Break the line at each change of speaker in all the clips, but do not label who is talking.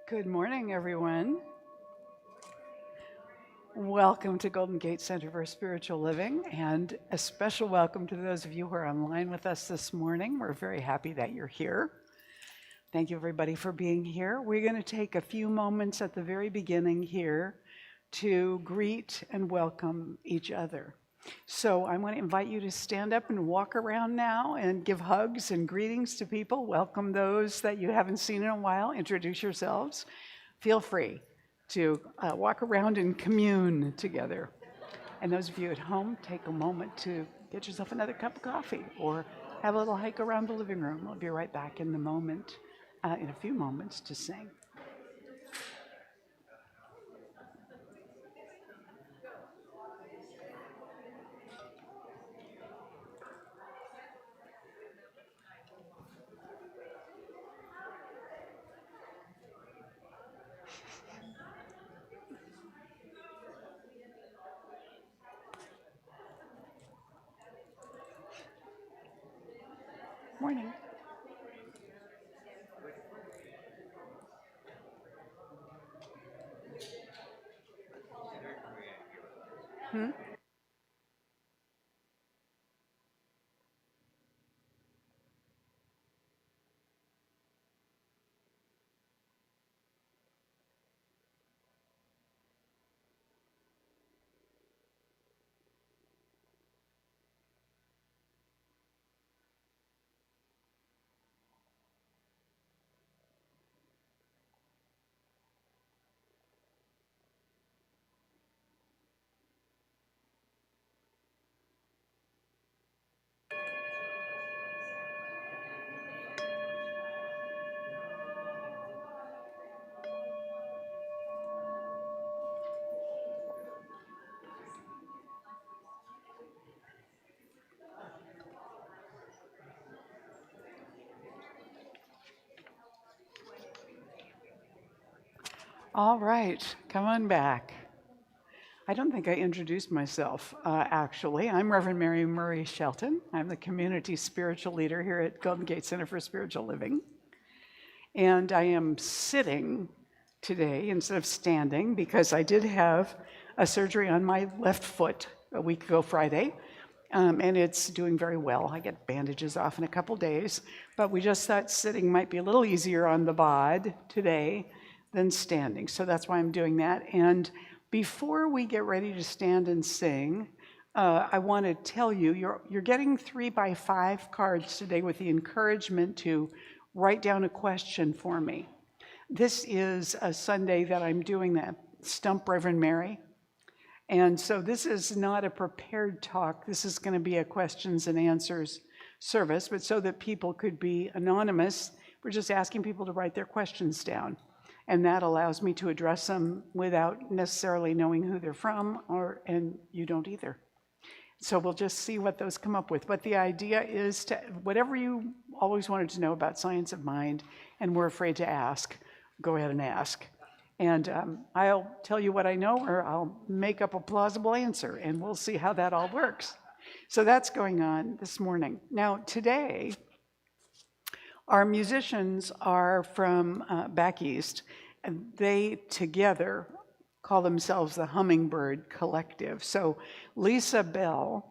Good morning, everyone. Welcome to Golden Gate Center for Spiritual Living, and a special welcome to those of you who are online with us this morning. We're very happy that you're here. Thank you, everybody, for being here. We're going to take a few moments at the very beginning here to greet and welcome each other. So I want to invite you to stand up and walk around now and give hugs and greetings to people. Welcome those that you haven't seen in a while. Introduce yourselves. Feel free to walk around and commune together. And those of you at home, take a moment to get yourself another cup of coffee or have a little hike around the living room. We'll be right back in a few moments to sing. Morning. All right, come on back. I don't think I introduced myself, actually. I'm Reverend Mary Murray Shelton. I'm the community spiritual leader here at Golden Gate Center for Spiritual Living. And I am sitting today instead of standing because I did have a surgery on my left foot a week ago Friday, and it's doing very well. I get bandages off in a couple days, but we just thought sitting might be a little easier on the bod today than standing. So that's why I'm doing that. And before we get ready to stand and sing, I want to tell you, you're getting 3x5 cards today with the encouragement to write down a question for me. This is a Sunday that I'm doing that Stump Reverend Mary. And so this is not a prepared talk. This is going to be a questions and answers service, but so that people could be anonymous, we're just asking people to write their questions down. And that allows me to address them without necessarily knowing who they're from, and you don't either. So we'll just see what those come up with. But the idea is to, whatever you always wanted to know about science of mind and were afraid to ask, go ahead and ask. And I'll tell you what I know, or I'll make up a plausible answer, and we'll see how that all works. So that's going on this morning. Now, today, our musicians are from back east, and they together call themselves the Hummingbird Collective. So Lisa Bell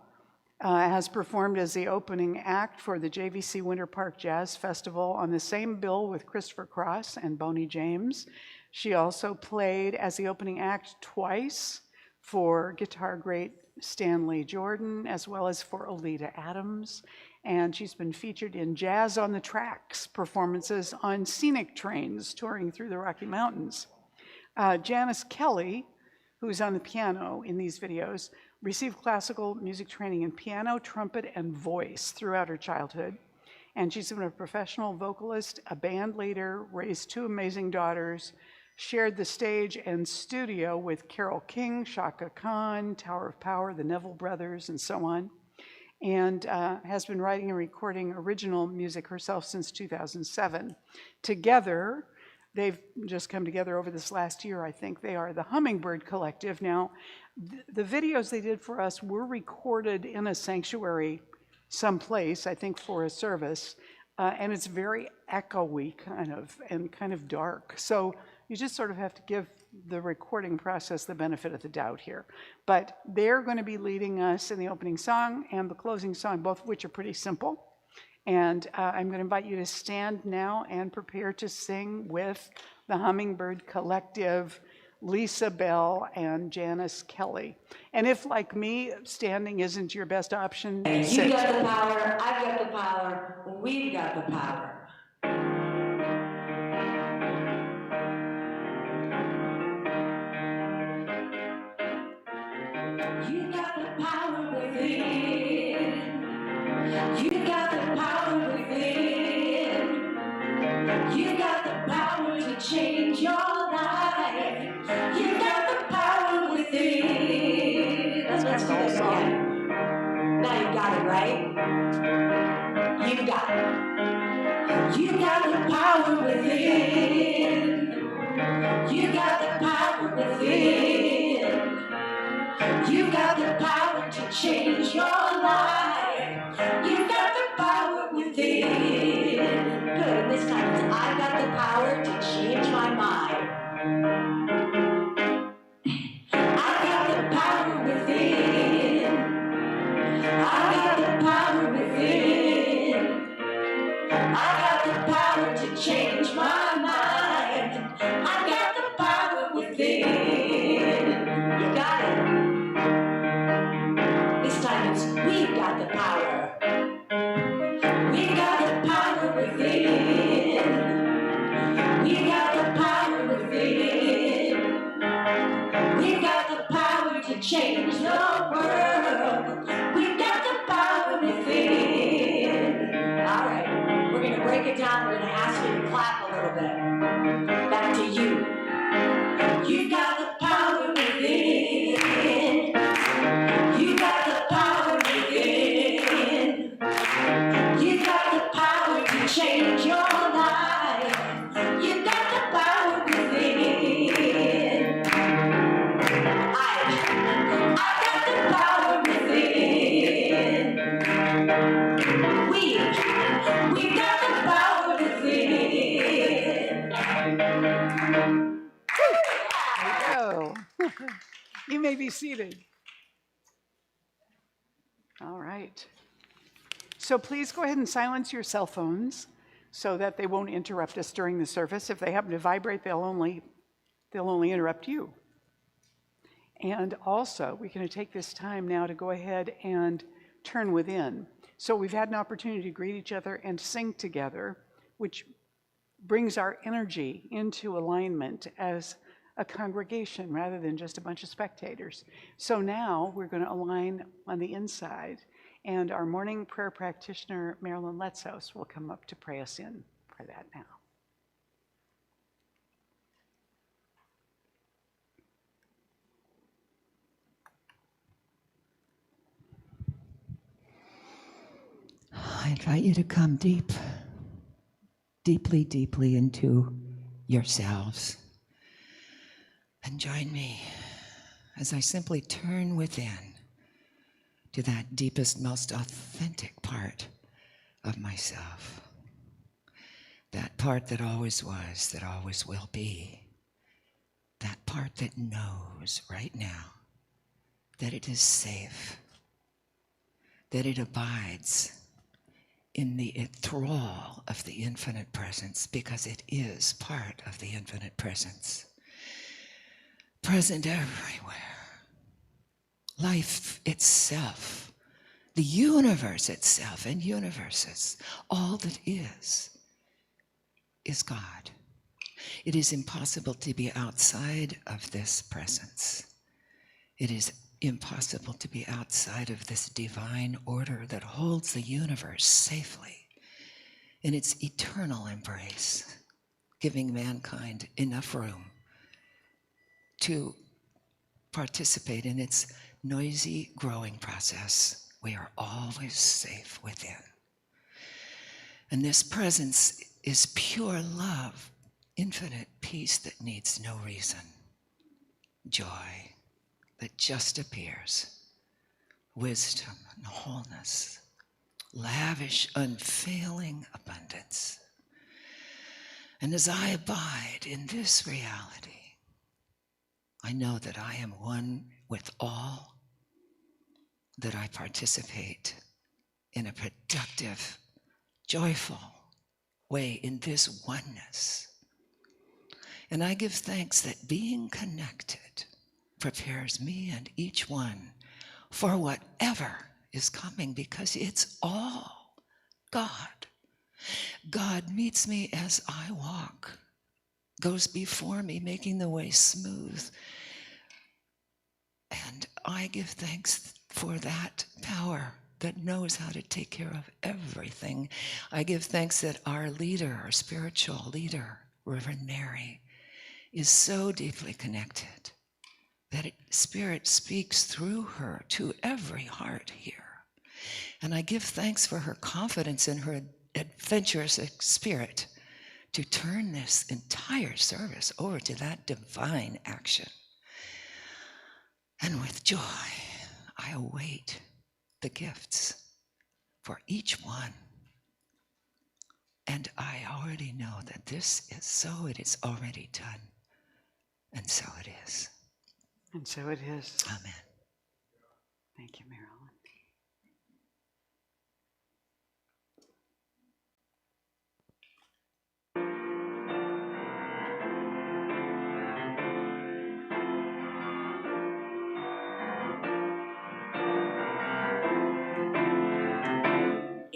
has performed as the opening act for the JVC Winter Park Jazz Festival on the same bill with Christopher Cross and Boney James. She also played as the opening act twice for guitar great Stanley Jordan, as well as for Oleta Adams. And she's been featured in Jazz on the Tracks performances on scenic trains touring through the Rocky Mountains. Janice Kelly, who's on the piano in these videos, received classical music training in piano, trumpet, and voice throughout her childhood. And she's been a professional vocalist, a band leader, raised two amazing daughters, shared the stage and studio with Carole King, Chaka Khan, Tower of Power, the Neville Brothers, and so on, and has been writing and recording original music herself since 2007. Together, they've just come together over this last year, I think. They are the Hummingbird Collective. Now, the videos they did for us were recorded in a sanctuary someplace, I think for a service, and it's very echoey kind of, and kind of dark. So You just sort of have to give the recording process the benefit of the doubt here. But they're going to be leading us in the opening song and the closing song, both of which are pretty simple. And I'm going to invite you to stand now and prepare to sing with the Hummingbird Collective, Lisa Bell and Janice Kelly. And if, like me, standing isn't your best option, sit.
You got the power, I've got the power, we've got the power. You got the power within. You got the power within. You got the power to change your life. You got the power within.
That's kind of the whole song.
Now you got it, right? You got it. You got the power within. You got the power within. You got the power to change your life. You got the power within. Good, this time it's I got the power to change my mind. I got the power within. I got the power within. I got the power to change my mind. I got the power within. You got it. This time it's we've got the power. We got the power within. We got the power within. We got the power to change the world. We got the power within. All right, we're gonna break it down. We're gonna ask you to clap a little bit. Back to you. You got the power within. You got the power within. You got the power to change your life. You got the power within. I got the power within. We got the power within.
There you go. You may be seated. All right. So please go ahead and silence your cell phones so that they won't interrupt us during the service. If they happen to vibrate, they'll only interrupt you. And also, we're going to take this time now to go ahead and turn within. So we've had an opportunity to greet each other and sing together, which brings our energy into alignment as a congregation rather than just a bunch of spectators. So now we're going to align on the inside, and our morning prayer practitioner, Marilyn Letzos, will come up to pray us in for that now.
I invite you to come deeply, deeply into yourselves. And join me as I simply turn within to that deepest, most authentic part of myself. That part that always was, that always will be. That part that knows right now that it is safe, that it abides in the thrall of the infinite presence, because it is part of the infinite presence. Present everywhere. Life itself, the universe itself and universes, all that is God. It is impossible to be outside of this presence. It is impossible to be outside of this divine order that holds the universe safely in its eternal embrace, giving mankind enough room to participate in its noisy growing process. We are always safe within. And this presence is pure love, infinite peace that needs no reason, joy that just appears, wisdom and wholeness, lavish, unfailing abundance. And as I abide in this reality, I know that I am one with all, that I participate in a productive, joyful way in this oneness. And I give thanks that being connected prepares me and each one for whatever is coming, because it's all God. God meets me as I walk, goes before me, making the way smooth. And I give thanks for that power that knows how to take care of everything. I give thanks that our leader, our spiritual leader, Reverend Mary, is so deeply connected that Spirit speaks through her to every heart here. And I give thanks for her confidence in her adventurous spirit to turn this entire service over to that divine action. And with joy, I await the gifts for each one. And I already know that this is so, it is already done. And so it is.
And so it is.
Amen.
Thank you, Marilyn.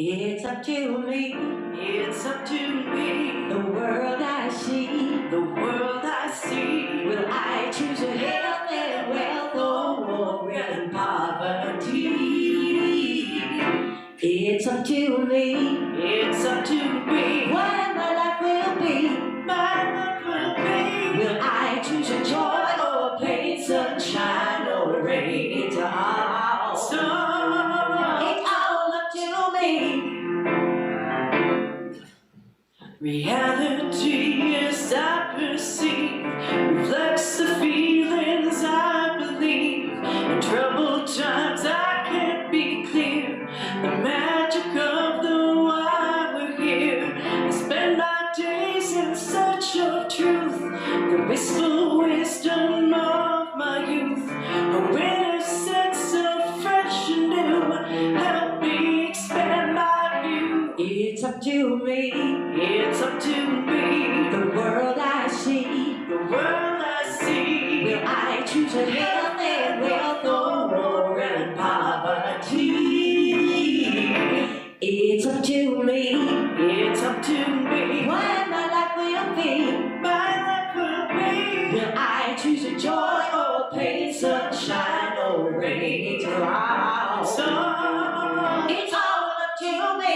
It's up to me, it's up to me. The world I see, the world I see. Will I choose a health and wealth or war and poverty? It's up to me, it's up to me. What my life will be, my life will be. Will I choose a joy or pain, sunshine or rain? It's all up to me. Reality as I perceive reflects the feelings I believe. In troubled times I can't be clear. The magic of the why we're here. I spend my days in search of truth, the wistful wisdom of my youth. A winter sense of fresh and new. Help me expand my view. It's up to me, it's up to me. The world I see, the world I see. Will I choose a health and wealth or war and poverty? It's up to me, it's up to me. What my life will be, my life will be. Will I choose a joy or pain, sunshine or rain? It's all up to me.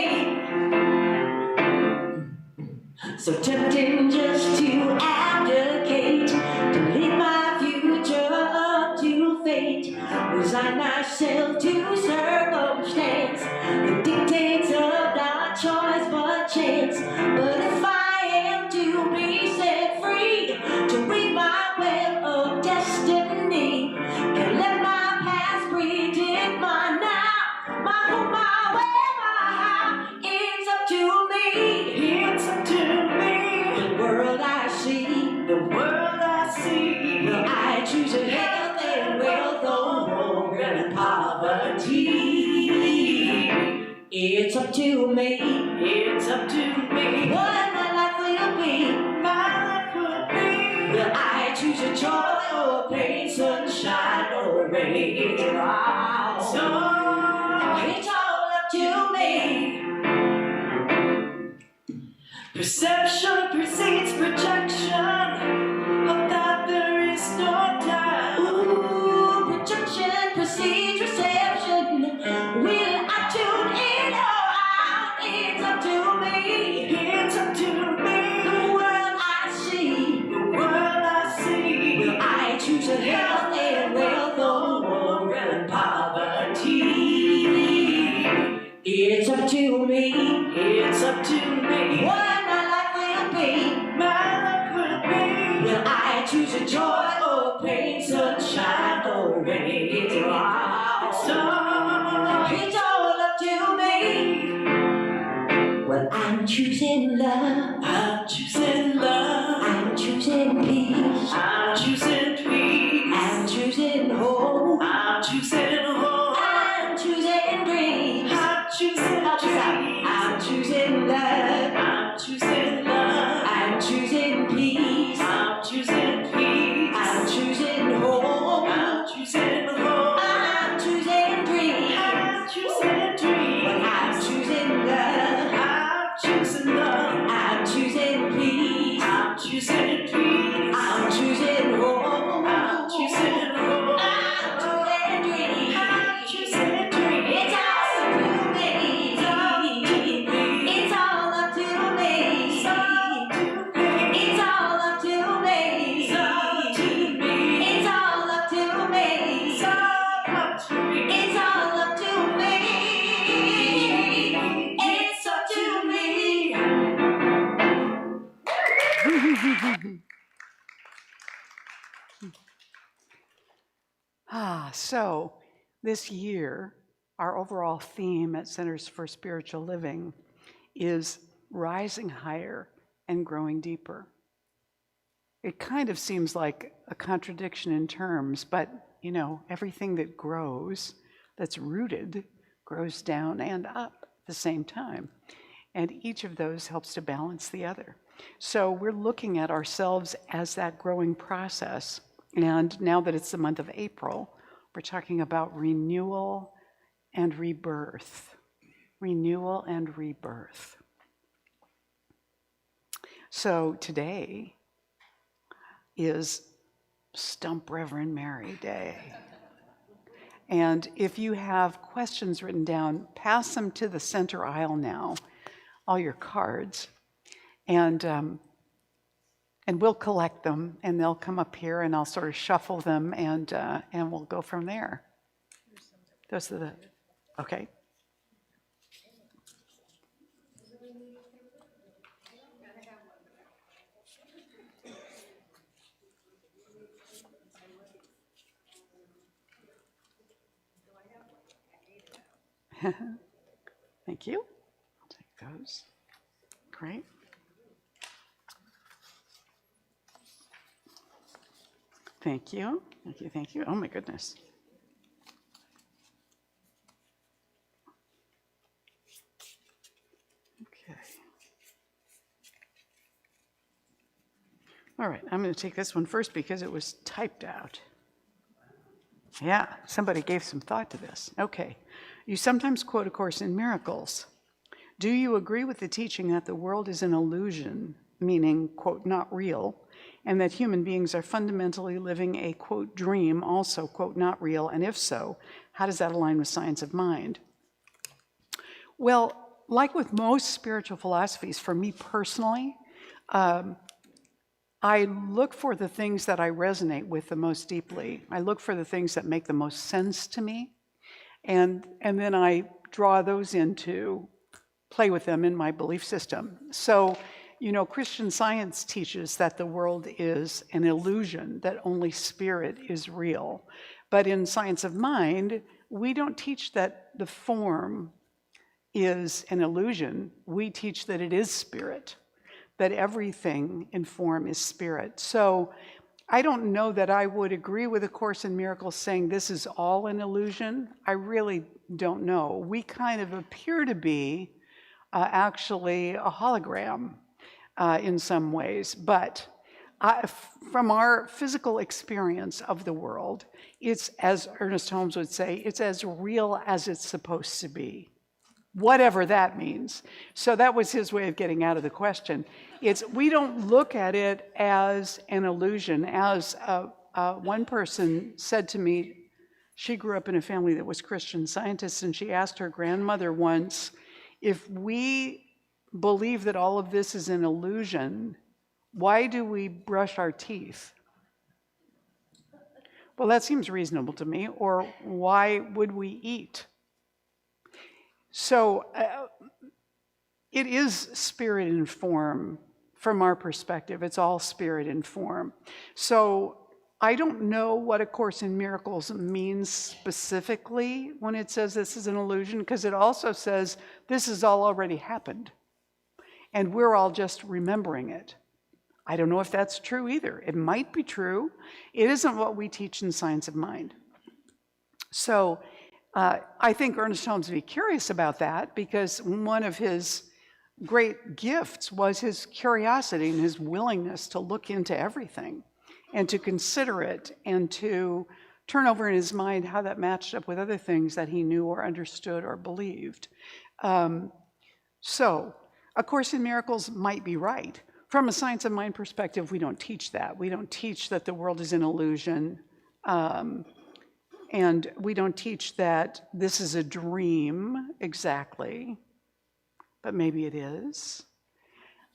So tempting just to abdicate, to leave my future up to fate. Resign myself to circumstance, the dictates of not choice but chance. But if I am to be set free, to reap my web of destiny, and let my past predict my now, my hope, my way, my how. It's up to me, it's up to me. The world I see, the world I see. Will I choose a health and wealth or war and poverty? It's up to me, it's up to me. What my life will be, my life will be. Will I choose a joy or pain, sunshine or rain? It's all up to me. Perception precedes projection, of that there is no doubt. Ooh, projection precedes reception. Will I tune in or out? It's up to me, it's up to me. The world I see, the world I see. Will I choose a health and wealth or war and poverty? It's up to me, it's up to me. What my life will be, my life will be. Will I choose a joy or pain, sunshine or rain? It's all up to me. Well, I'm choosing love, I'm choosing love.
So this year, our overall theme at Centers for Spiritual Living is rising higher and growing deeper. It kind of seems like a contradiction in terms, but you know, everything that grows, that's rooted, grows down and up at the same time. And each of those helps to balance the other. So we're looking at ourselves as that growing process. And now that it's the month of April, we're talking about renewal and rebirth. Renewal and rebirth. So today is Stump Reverend Mary Day. And if you have questions written down, pass them to the center aisle now, all your cards, and we'll collect them, and they'll come up here, and I'll sort of shuffle them, and we'll go from there. Those are the, okay. Thank you. I'll take those. Great. Thank you. Thank you. Thank you. Oh my goodness. Okay. All right. I'm going to take this one first because it was typed out. Yeah, somebody gave some thought to this. Okay. You sometimes quote A Course in Miracles. Do you agree with the teaching that the world is an illusion, meaning, quote, not real, and that human beings are fundamentally living a, quote, dream, also, quote, not real, and if so, how does that align with science of mind? Well, like with most spiritual philosophies, for me personally, I look for the things that I resonate with the most deeply. I look for the things that make the most sense to me, and then I draw those into, play with them in my belief system. So, you know, Christian Science teaches that the world is an illusion, that only spirit is real. But in Science of Mind, we don't teach that the form is an illusion. We teach that it is spirit, that everything in form is spirit. So I don't know that I would agree with A Course in Miracles saying this is all an illusion. I really don't know. We kind of appear to be actually a hologram in some ways, but from our physical experience of the world, it's, as Ernest Holmes would say, it's as real as it's supposed to be, whatever that means. So that was his way of getting out of the question. We don't look at it as an illusion. As one person said to me, she grew up in a family that was Christian Scientists, and she asked her grandmother once, if we believe that all of this is an illusion, why do we brush our teeth? Well, that seems reasonable to me. Or why would we eat? So it is spirit and form from our perspective. It's all spirit and form. So I don't know what A Course in Miracles means specifically when it says this is an illusion, because it also says this has all already happened, and we're all just remembering it. I don't know if that's true either. It might be true. It isn't what we teach in Science of Mind. So I think Ernest Holmes would be curious about that, because one of his great gifts was his curiosity and his willingness to look into everything and to consider it and to turn over in his mind how that matched up with other things that he knew or understood or believed. So A Course in Miracles might be right. From a Science of Mind perspective, we don't teach that. We don't teach that the world is an illusion. And we don't teach that this is a dream exactly, but maybe it is.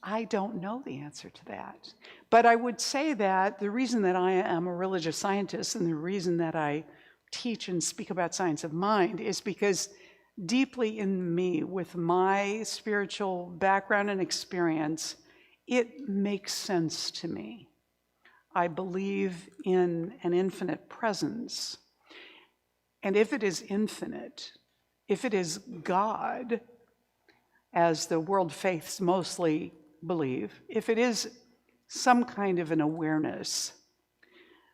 I don't know the answer to that. But I would say that the reason that I am a religious scientist and the reason that I teach and speak about Science of Mind is because deeply in me, with my spiritual background and experience, it makes sense to me. I believe in an infinite presence. And if it is infinite, if it is God, as the world faiths mostly believe, if it is some kind of an awareness,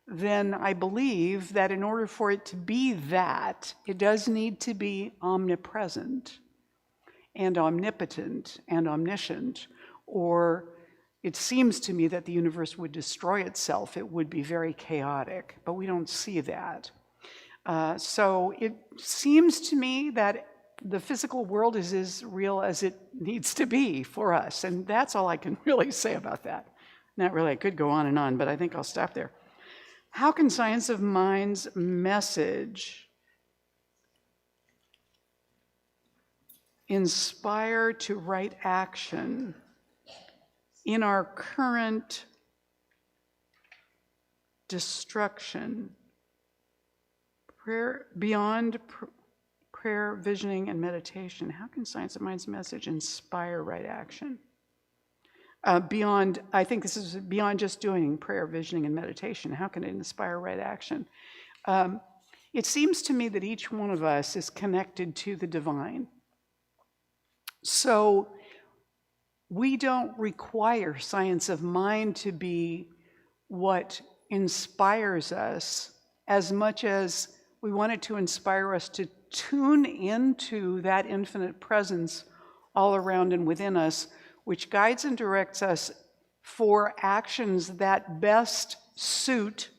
then I believe that in order for it to be that, it does need to be omnipresent and omnipotent and omniscient, or it seems to me that the universe would destroy itself. It would be very chaotic, but we don't see that. So it seems to me that the physical world is as real as it needs to be for us, and that's all I can really say about that. Not really, I could go on and on, but I think I'll stop there. How can Science of Mind's message inspire to right action in our current destruction? Prayer, beyond prayer, visioning, and meditation. How can Science of Mind's message inspire right action? Beyond, I think this is beyond just doing prayer, visioning, and meditation. How can it inspire right action? It seems to me that each one of us is connected to the divine. So we don't require Science of Mind to be what inspires us as much as we want it to inspire us to tune into that infinite presence all around and within us, which guides and directs us for actions that best suit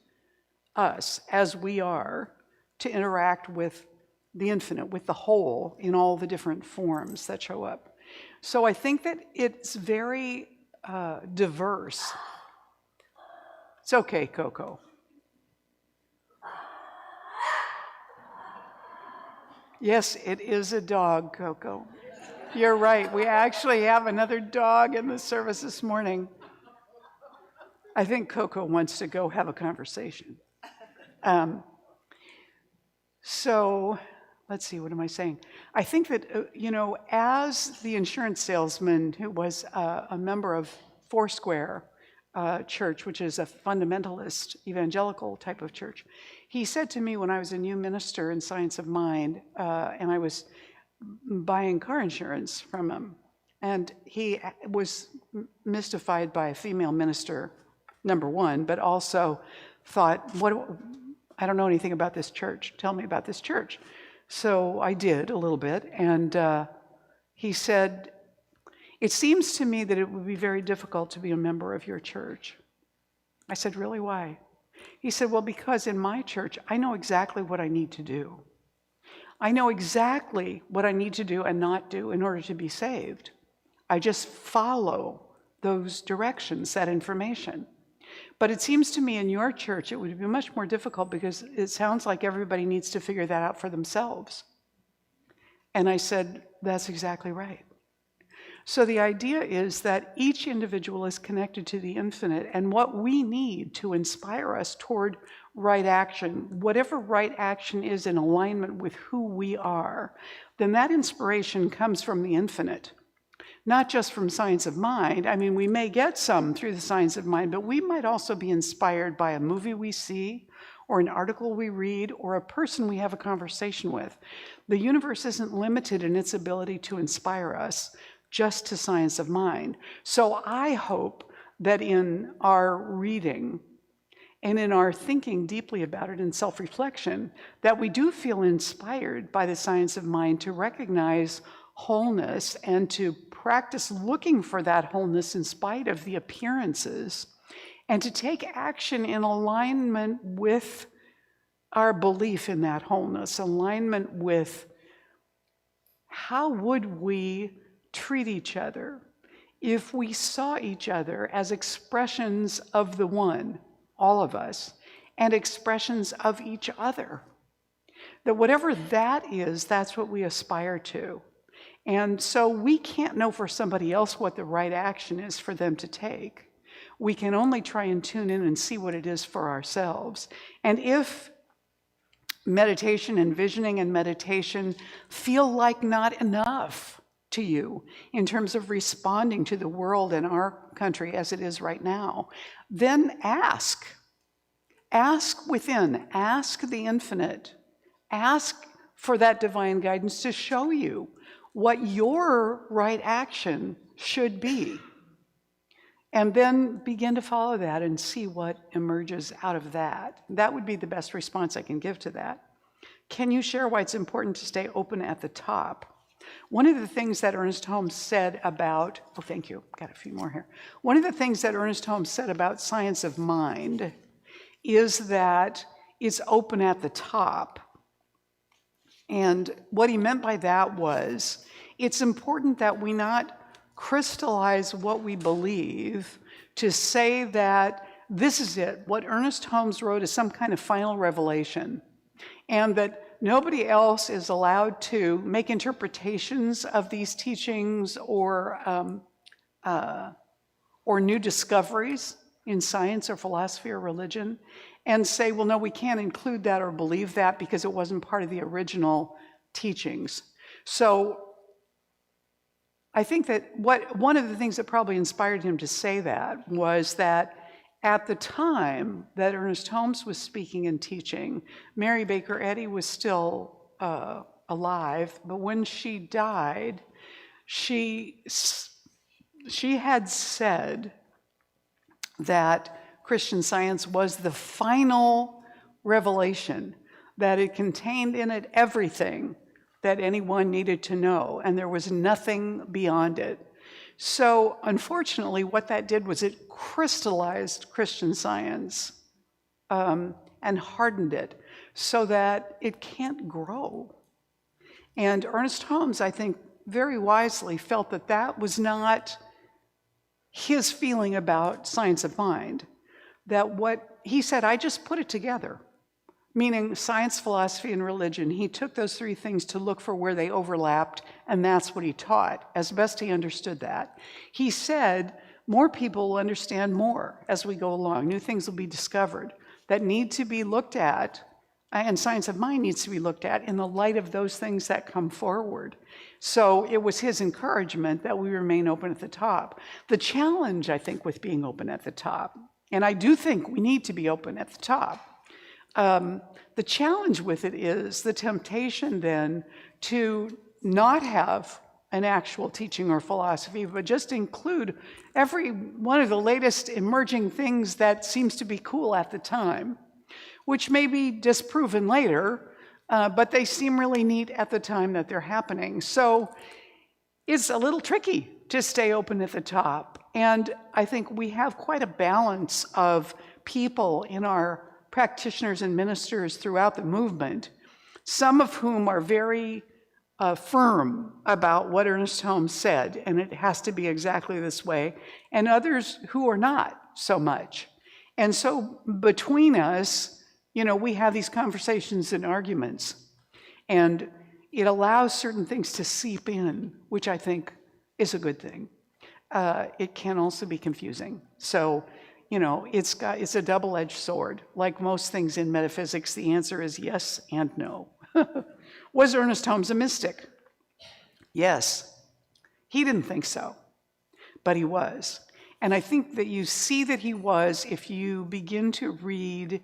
us as we are to interact with the infinite, with the whole in all the different forms that show up. So I think that it's very diverse. It's okay, Coco. Yes, it is a dog, Coco. You're right. We actually have another dog in the service this morning. I think Coco wants to go have a conversation. So let's see, what am I saying? I think that, as the insurance salesman who was a member of Foursquare Church, which is a fundamentalist evangelical type of church, he said to me when I was a new minister in Science of Mind, and I was buying car insurance from him, and he was mystified by a female minister, number one, but also thought, I don't know anything about this church. Tell me about this church. So I did a little bit, and he said, it seems to me that it would be very difficult to be a member of your church. I said, really, why? He said, well, because in my church, I know exactly what I need to do. I know exactly what I need to do and not do in order to be saved. I just follow those directions, that information. But it seems to me in your church, it would be much more difficult because it sounds like everybody needs to figure that out for themselves. And I said, that's exactly right. So the idea is that each individual is connected to the infinite, and what we need to inspire us toward right action, whatever right action is in alignment with who we are, then that inspiration comes from the infinite, not just from Science of Mind. I mean, we may get some through the Science of Mind, but we might also be inspired by a movie we see, or an article we read, or a person we have a conversation with. The universe isn't limited in its ability to inspire us just to Science of Mind. So I hope that in our reading and in our thinking deeply about it in self-reflection, that we do feel inspired by the Science of Mind to recognize wholeness and to practice looking for that wholeness in spite of the appearances, and to take action in alignment with our belief in that wholeness, alignment with how would we treat each other if we saw each other as expressions of the one, all of us, and expressions of each other. That whatever that is, that's what we aspire to. And so we can't know for somebody else what the right action is for them to take. We can only try and tune in and see what it is for ourselves. And if meditation and visioning and meditation feel like not enough to you in terms of responding to the world and our country as it is right now, then ask. Ask within, ask the infinite, Ask for that divine guidance to show you what your right action should be. And then begin to follow that and see what emerges out of that. That would be the best response I can give to that. Can you share why it's important to stay open at the top? One of the things that Ernest Holmes said about, oh, thank you, got a few more here. One of the things that Ernest Holmes said about science of mind is that it's open at the top. And what he meant by that was, it's important that we not crystallize what we believe to say that this is it. What Ernest Holmes wrote is some kind of final revelation, and that nobody else is allowed to make interpretations of these teachings or new discoveries in science or philosophy or religion, and say, well, no, we can't include that or believe that because it wasn't part of the original teachings. So I think that one of the things that probably inspired him to say that was that at the time that Ernest Holmes was speaking and teaching, Mary Baker Eddy was still alive, but when she died, she had said that Christian Science was the final revelation, that it contained in it everything that anyone needed to know, and there was nothing beyond it. So unfortunately, what that did was it crystallized Christian Science and hardened it so that it can't grow. And Ernest Holmes, I think, very wisely felt that that was not his feeling about science of mind. That what he said, I just put it together, meaning science, philosophy, and religion. He took those three things to look for where they overlapped, and that's what he taught, as best he understood that. He said, more people will understand more as we go along. New things will be discovered that need to be looked at, and science of mind needs to be looked at in the light of those things that come forward. So it was his encouragement that we remain open at the top. The challenge, I think, with being open at the top, and I do think we need to be open at the top, the challenge with it is the temptation then to not have an actual teaching or philosophy, but just include every one of the latest emerging things that seems to be cool at the time, which may be disproven later, but they seem really neat at the time that they're happening. So it's a little tricky to stay open at the top. And I think we have quite a balance of people in our practitioners and ministers throughout the movement, some of whom are very firm about what Ernest Holmes said, and it has to be exactly this way, and others who are not so much. And so between us, you know, we have these conversations and arguments, and it allows certain things to seep in, which I think is a good thing. It can also be confusing. So, you know, it's a double-edged sword. Like most things in metaphysics, the answer is yes and no. Was Ernest Holmes a mystic? Yes. He didn't think so, but he was. And I think that you see that he was if you begin to read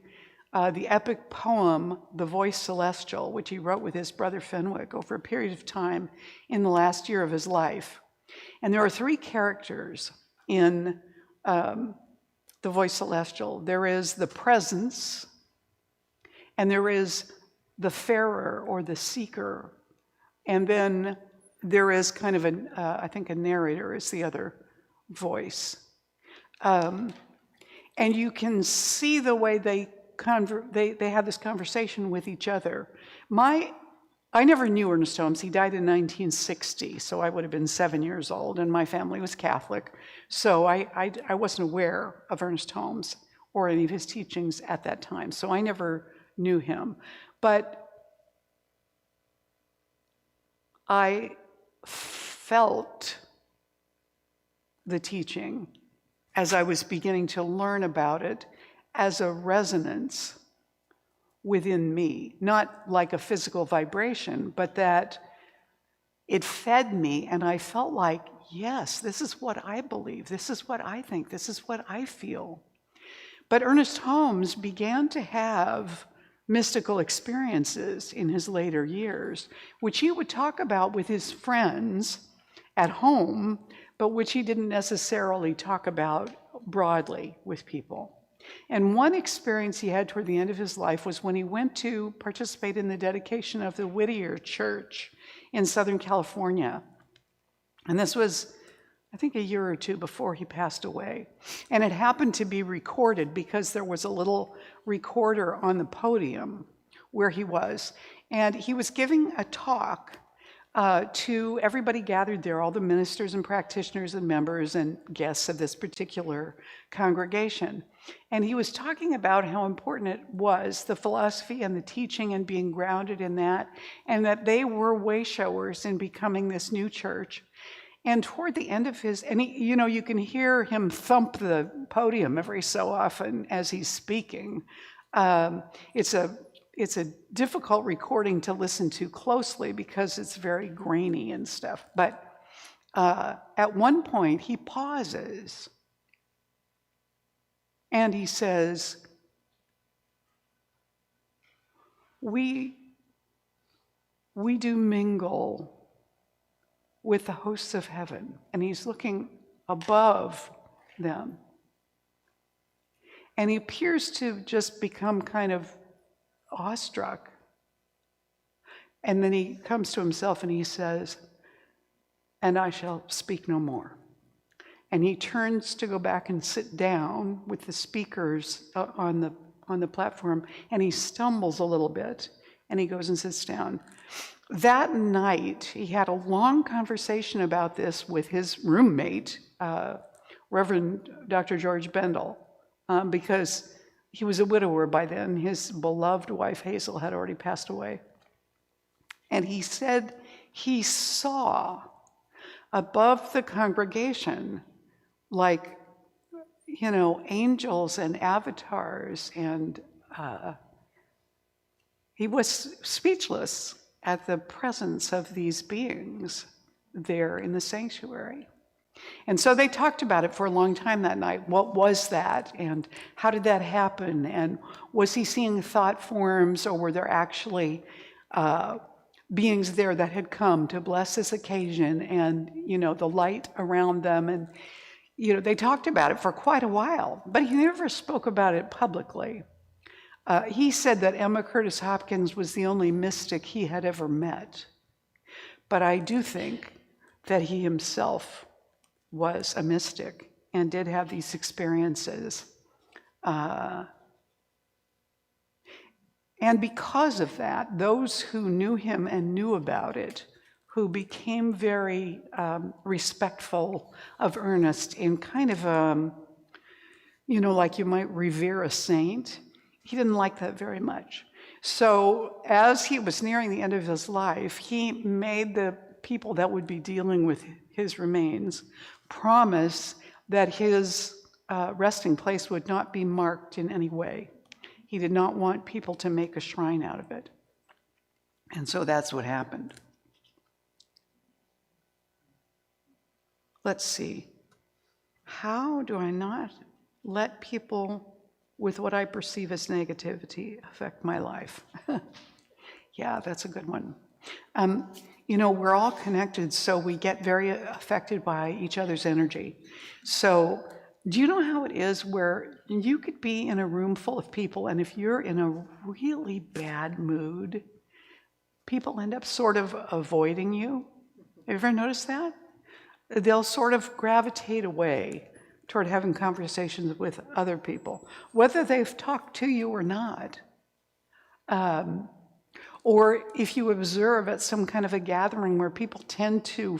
the epic poem, The Voice Celestial, which he wrote with his brother Fenwick over a period of time in the last year of his life. And there are three characters in The Voice Celestial. There is the presence, and there is the farer or the seeker, and then there is kind of I think a narrator is the other voice. And you can see the way they have this conversation with each other. I never knew Ernest Holmes. He died in 1960, so I would have been 7 years old, and my family was Catholic. So I wasn't aware of Ernest Holmes or any of his teachings at that time, so I never knew him. But I felt the teaching as I was beginning to learn about it as a resonance within me, not like a physical vibration, but that it fed me, and I felt like, yes, this is what I believe, this is what I think, this is what I feel. But Ernest Holmes began to have mystical experiences in his later years, which he would talk about with his friends at home, but which he didn't necessarily talk about broadly with people. And one experience he had toward the end of his life was when he went to participate in the dedication of the Whittier Church in Southern California. And this was, I think, a year or two before he passed away. And it happened to be recorded because there was a little recorder on the podium where he was. And he was giving a talk to everybody gathered there, all the ministers and practitioners and members and guests of this particular congregation. And he was talking about how important it was, the philosophy and the teaching and being grounded in that, and that they were way showers in becoming this new church. And toward the end of his, and he, you know, you can hear him thump the podium every so often as he's speaking. It's a difficult recording to listen to closely because it's very grainy and stuff. But at one point, he pauses and he says, we do mingle with the hosts of heaven. And he's looking above them. And he appears to just become kind of awestruck. And then he comes to himself and he says, "And I shall speak no more." And he turns to go back and sit down with the speakers on the platform, and he stumbles a little bit, and he goes and sits down. That night, he had a long conversation about this with his roommate, Reverend Dr. George Bendel, because he was a widower by then. His beloved wife, Hazel, had already passed away. And he said he saw above the congregation, like, you know, angels and avatars, and he was speechless at the presence of these beings there in the sanctuary. And so they talked about it for a long time that night. What was that? And how did that happen? And was he seeing thought forms, or were there actually beings there that had come to bless this occasion, and, you know, the light around them? And, you know, they talked about it for quite a while, but he never spoke about it publicly. He said that Emma Curtis Hopkins was the only mystic he had ever met. But I do think that he himself was a mystic and did have these experiences. And because of that, those who knew him and knew about it, who became very respectful of Ernest in kind of, you know, like you might revere a saint, he didn't like that very much. So as he was nearing the end of his life, he made the people that would be dealing with his remains promise that his resting place would not be marked in any way. He did not want people to make a shrine out of it. And so that's what happened. Let's see. How do I not let people with what I perceive as negativity affect my life? Yeah, that's a good one. You know, we're all connected, so we get very affected by each other's energy. So do you know how it is where you could be in a room full of people, and if you're in a really bad mood, people end up sort of avoiding you? Have you ever noticed that? They'll sort of gravitate away toward having conversations with other people, whether they've talked to you or not. Or if you observe at some kind of a gathering where people tend to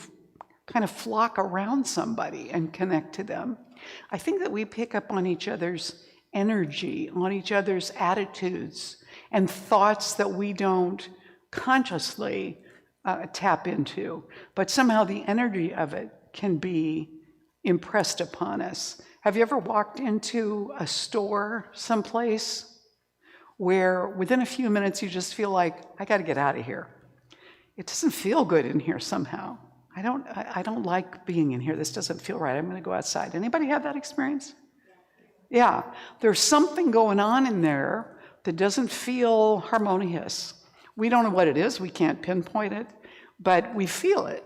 kind of flock around somebody and connect to them, I think that we pick up on each other's energy, on each other's attitudes and thoughts that we don't consciously tap into, but somehow the energy of it can be impressed upon us. Have you ever walked into a store someplace where within a few minutes you just feel like, I got to get out of here? It doesn't feel good in here somehow. I don't like being in here. This doesn't feel right. I'm going to go outside. Anybody have that experience? Yeah. There's something going on in there that doesn't feel harmonious. We don't know what it is, we can't pinpoint it, but we feel it.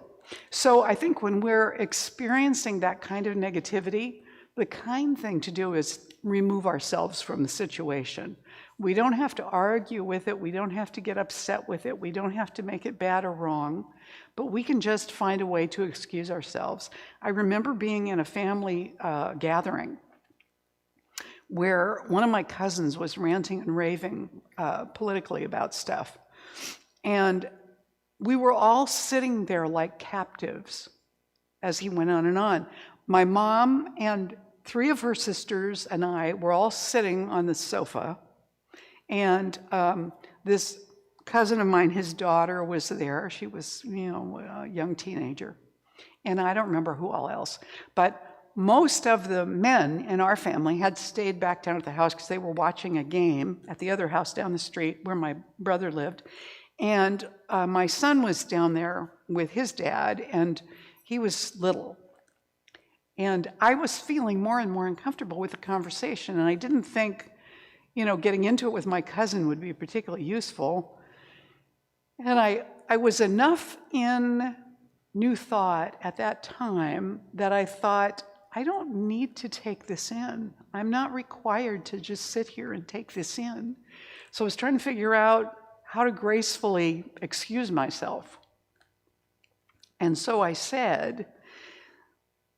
So I think when we're experiencing that kind of negativity, the kind thing to do is remove ourselves from the situation. We don't have to argue with it, we don't have to get upset with it, we don't have to make it bad or wrong, but we can just find a way to excuse ourselves. I remember being in a family gathering where one of my cousins was ranting and raving politically about stuff. And we were all sitting there like captives as he went on and on. My mom and 3 of her sisters and I were all sitting on the sofa. And this cousin of mine, his daughter was there. She was, a young teenager. And I don't remember who all else. But most of the men in our family had stayed back down at the house because they were watching a game at the other house down the street where my brother lived. And my son was down there with his dad, and he was little. And I was feeling more and more uncomfortable with the conversation, and I didn't think, getting into it with my cousin would be particularly useful. And I was enough in New Thought at that time that I thought, I don't need to take this in. I'm not required to just sit here and take this in. So I was trying to figure out how to gracefully excuse myself. And so I said,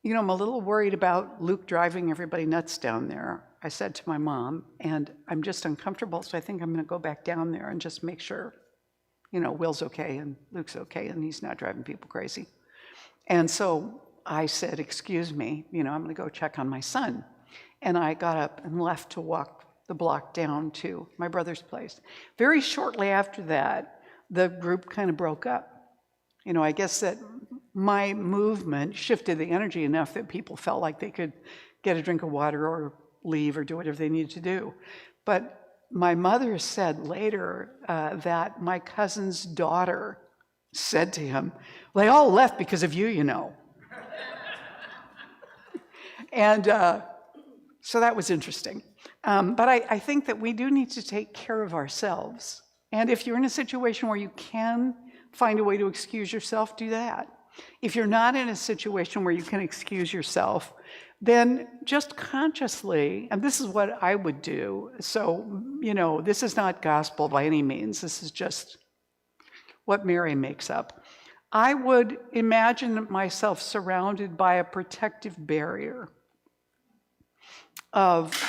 I'm a little worried about Luke driving everybody nuts down there. I said to my mom, and I'm just uncomfortable, so I think I'm going to go back down there and just make sure, Will's okay and Luke's okay and he's not driving people crazy. And so I said, excuse me, I'm going to go check on my son. And I got up and left to walk the block down to my brother's place. Very shortly after that, the group kind of broke up. I guess that my movement shifted the energy enough that people felt like they could get a drink of water or leave or do whatever they needed to do. But my mother said later that my cousin's daughter said to him, they all left because of you, And so that was interesting. But I think that we do need to take care of ourselves. And if you're in a situation where you can find a way to excuse yourself, do that. If you're not in a situation where you can excuse yourself, then just consciously, and this is what I would do. So, this is not gospel by any means. This is just what Mary makes up. I would imagine myself surrounded by a protective barrier of,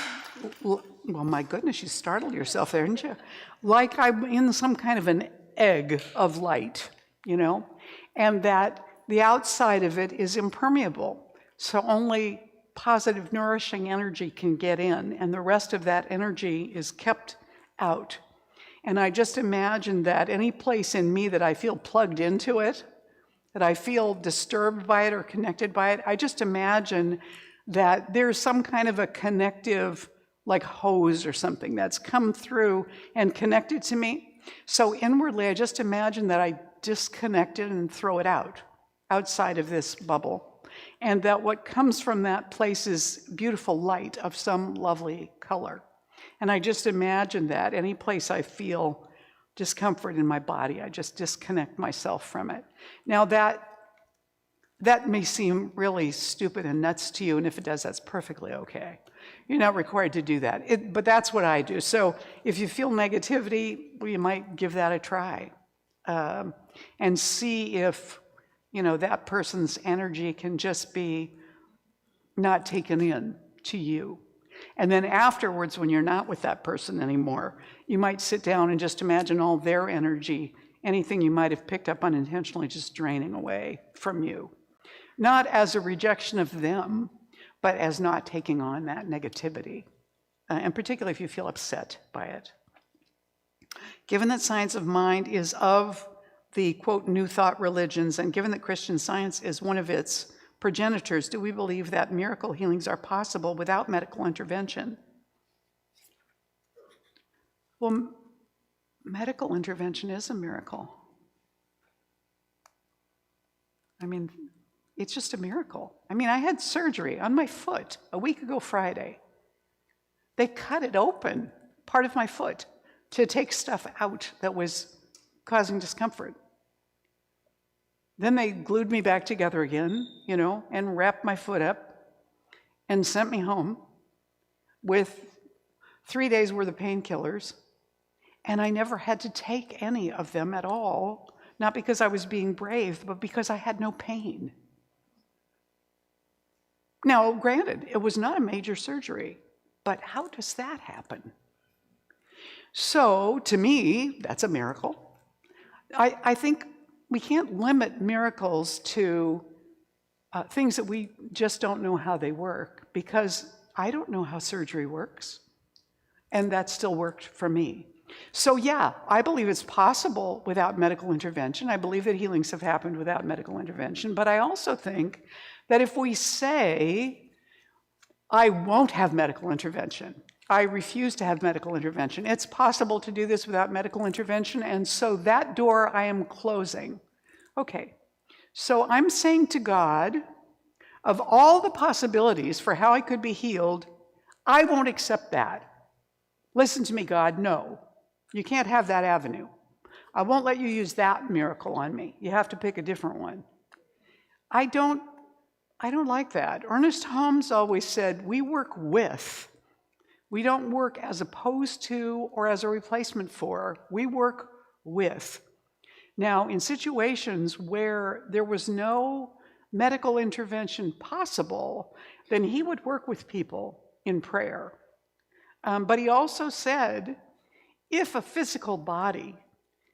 well, my goodness, you startled yourself there, didn't you? Like I'm in some kind of an egg of light, and that the outside of it is impermeable. So only positive, nourishing energy can get in, and the rest of that energy is kept out. And I just imagine that any place in me that I feel plugged into it, that I feel disturbed by it or connected by it, I just imagine that there's some kind of a connective, like hose or something that's come through and connected to me. So inwardly, I just imagine that I disconnect it and throw it outside of this bubble. And that what comes from that place is beautiful light of some lovely color. And I just imagine that any place I feel discomfort in my body, I just disconnect myself from it. Now that may seem really stupid and nuts to you, and if it does, that's perfectly okay. You're not required to do that, but that's what I do. So if you feel negativity, well, you might give that a try and see if, that person's energy can just be not taken in to you. And then afterwards, when you're not with that person anymore, you might sit down and just imagine all their energy, anything you might have picked up unintentionally, just draining away from you. Not as a rejection of them, but as not taking on that negativity, and particularly if you feel upset by it. Given that science of mind is of the, quote, New Thought religions, and given that Christian Science is one of its progenitors, do we believe that miracle healings are possible without medical intervention? Well, medical intervention is a miracle. It's just a miracle. I had surgery on my foot a week ago Friday. They cut it open, part of my foot. to take stuff out that was causing discomfort. Then they glued me back together again, and wrapped my foot up and sent me home with 3 days worth of painkillers. And I never had to take any of them at all, not because I was being brave, but because I had no pain. Now, granted, it was not a major surgery, but how does that happen? So, to me, that's a miracle. I think we can't limit miracles to things that we just don't know how they work, because I don't know how surgery works, and that still worked for me. So yeah, I believe it's possible without medical intervention. I believe that healings have happened without medical intervention, but I also think that if we say, I won't have medical intervention, I refuse to have medical intervention, it's possible to do this without medical intervention, and so that door I am closing. Okay, so I'm saying to God, of all the possibilities for how I could be healed, I won't accept that. Listen to me, God, no. You can't have that avenue. I won't let you use that miracle on me. You have to pick a different one. I don't like that. Ernest Holmes always said, we work with. We don't work as opposed to or as a replacement for. We work with. Now, in situations where there was no medical intervention possible, then he would work with people in prayer. But he also said, if a physical body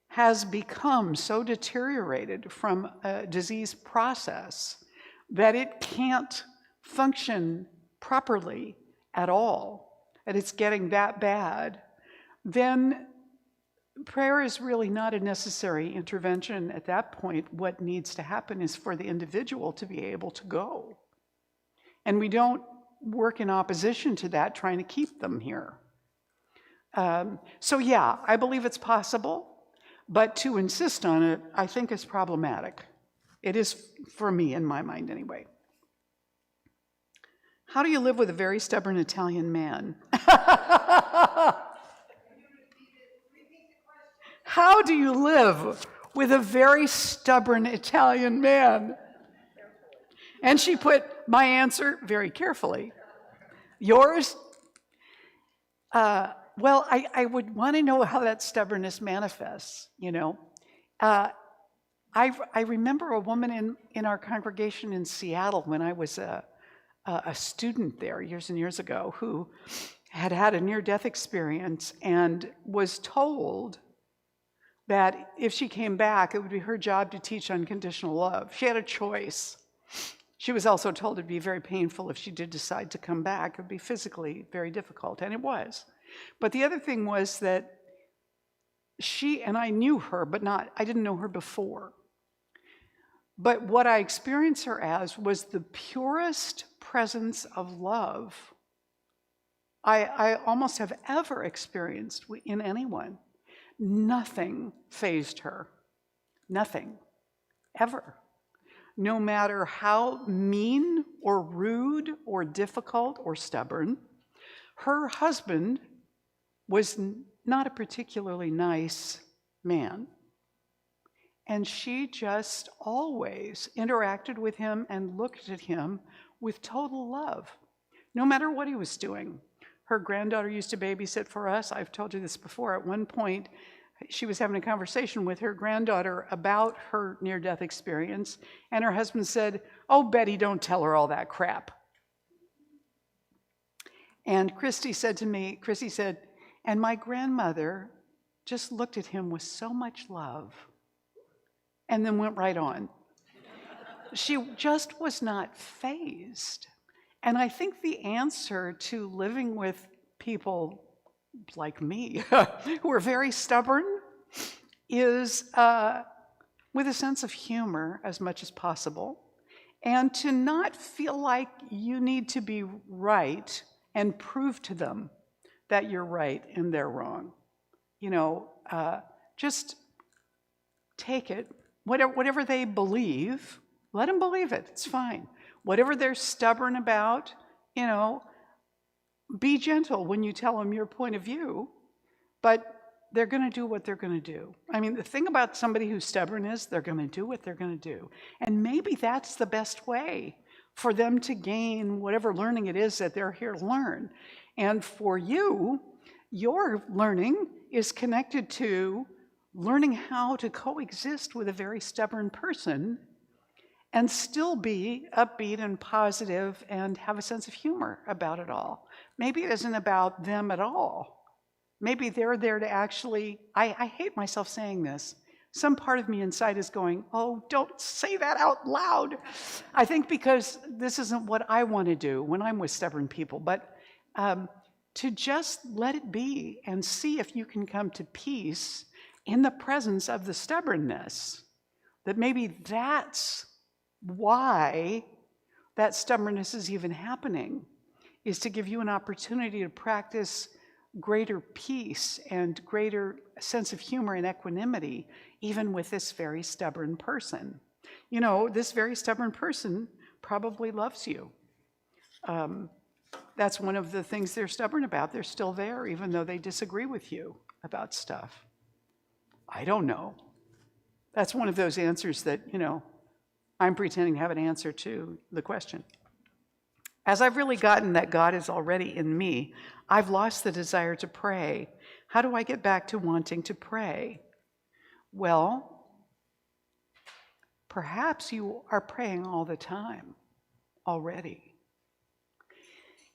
has become so deteriorated from a disease process that it can't function properly at all, that it's getting that bad, then prayer is really not a necessary intervention at that point. What needs to happen is for the individual to be able to go. And we don't work in opposition to that, trying to keep them here. So yeah, I believe it's possible, but to insist on it, I think is problematic. It is for me, in my mind anyway. How do you live with a very stubborn Italian man? How do you live with a very stubborn Italian man? And she put my answer very carefully. Yours? Well, I would want to know how that stubbornness manifests, I remember a woman in our congregation in Seattle when I was a student there years and years ago who had had a near-death experience and was told that if she came back, it would be her job to teach unconditional love. She had a choice. She was also told it'd be very painful if she did decide to come back. It would be physically very difficult, and it was. But the other thing was that she, and I knew her, but I didn't know her before. But what I experienced her as was the purest presence of love I almost have ever experienced in anyone. Nothing fazed her. Nothing. Ever. No matter how mean or rude or difficult or stubborn, her husband was not a particularly nice man. And she just always interacted with him and looked at him with total love, no matter what he was doing. Her granddaughter used to babysit for us. I've told you this before. At one point, she was having a conversation with her granddaughter about her near-death experience, and her husband said, "Oh, Betty, don't tell her all that crap." And Christy said, and my grandmother just looked at him with so much love and then went right on. She just was not fazed. And I think the answer to living with people like me, who are very stubborn, is with a sense of humor as much as possible, and to not feel like you need to be right and prove to them that you're right and they're wrong. Just take it. Whatever they believe, let them believe it. It's fine. Whatever they're stubborn about, be gentle when you tell them your point of view, but they're going to do what they're going to do. I mean, the thing about somebody who's stubborn is they're going to do what they're going to do. And maybe that's the best way for them to gain whatever learning it is that they're here to learn. And for you, your learning is connected to learning how to coexist with a very stubborn person and still be upbeat and positive and have a sense of humor about it all. Maybe it isn't about them at all. Maybe they're there to actually, I hate myself saying this. Some part of me inside is going, oh, don't say that out loud. I think because this isn't what I want to do when I'm with stubborn people, but to just let it be and see if you can come to peace in the presence of the stubbornness. That maybe that's why that stubbornness is even happening, is to give you an opportunity to practice greater peace and greater sense of humor and equanimity, even with this very stubborn person. You know, this very stubborn person probably loves you. That's one of the things they're stubborn about. They're still there, even though they disagree with you about stuff. I don't know. That's one of those answers that, you know, I'm pretending to have an answer to the question. As I've really gotten that God is already in me, I've lost the desire to pray. How do I get back to wanting to pray? Well, perhaps you are praying all the time already.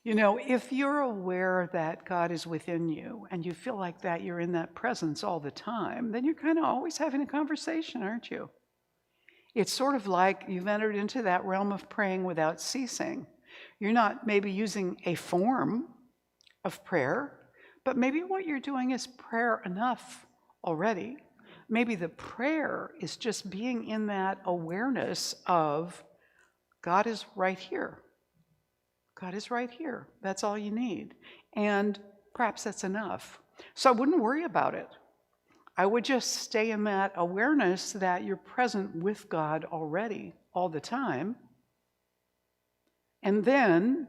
You know, if you're aware that God is within you and you feel like that you're in that presence all the time, then you're kind of always having a conversation, aren't you? It's sort of like you've entered into that realm of praying without ceasing. You're not maybe using a form of prayer, but maybe what you're doing is prayer enough already. Maybe the prayer is just being in that awareness of God is right here. God is right here. That's all you need. And perhaps that's enough. So I wouldn't worry about it. I would just stay in that awareness that you're present with God already all the time. And then,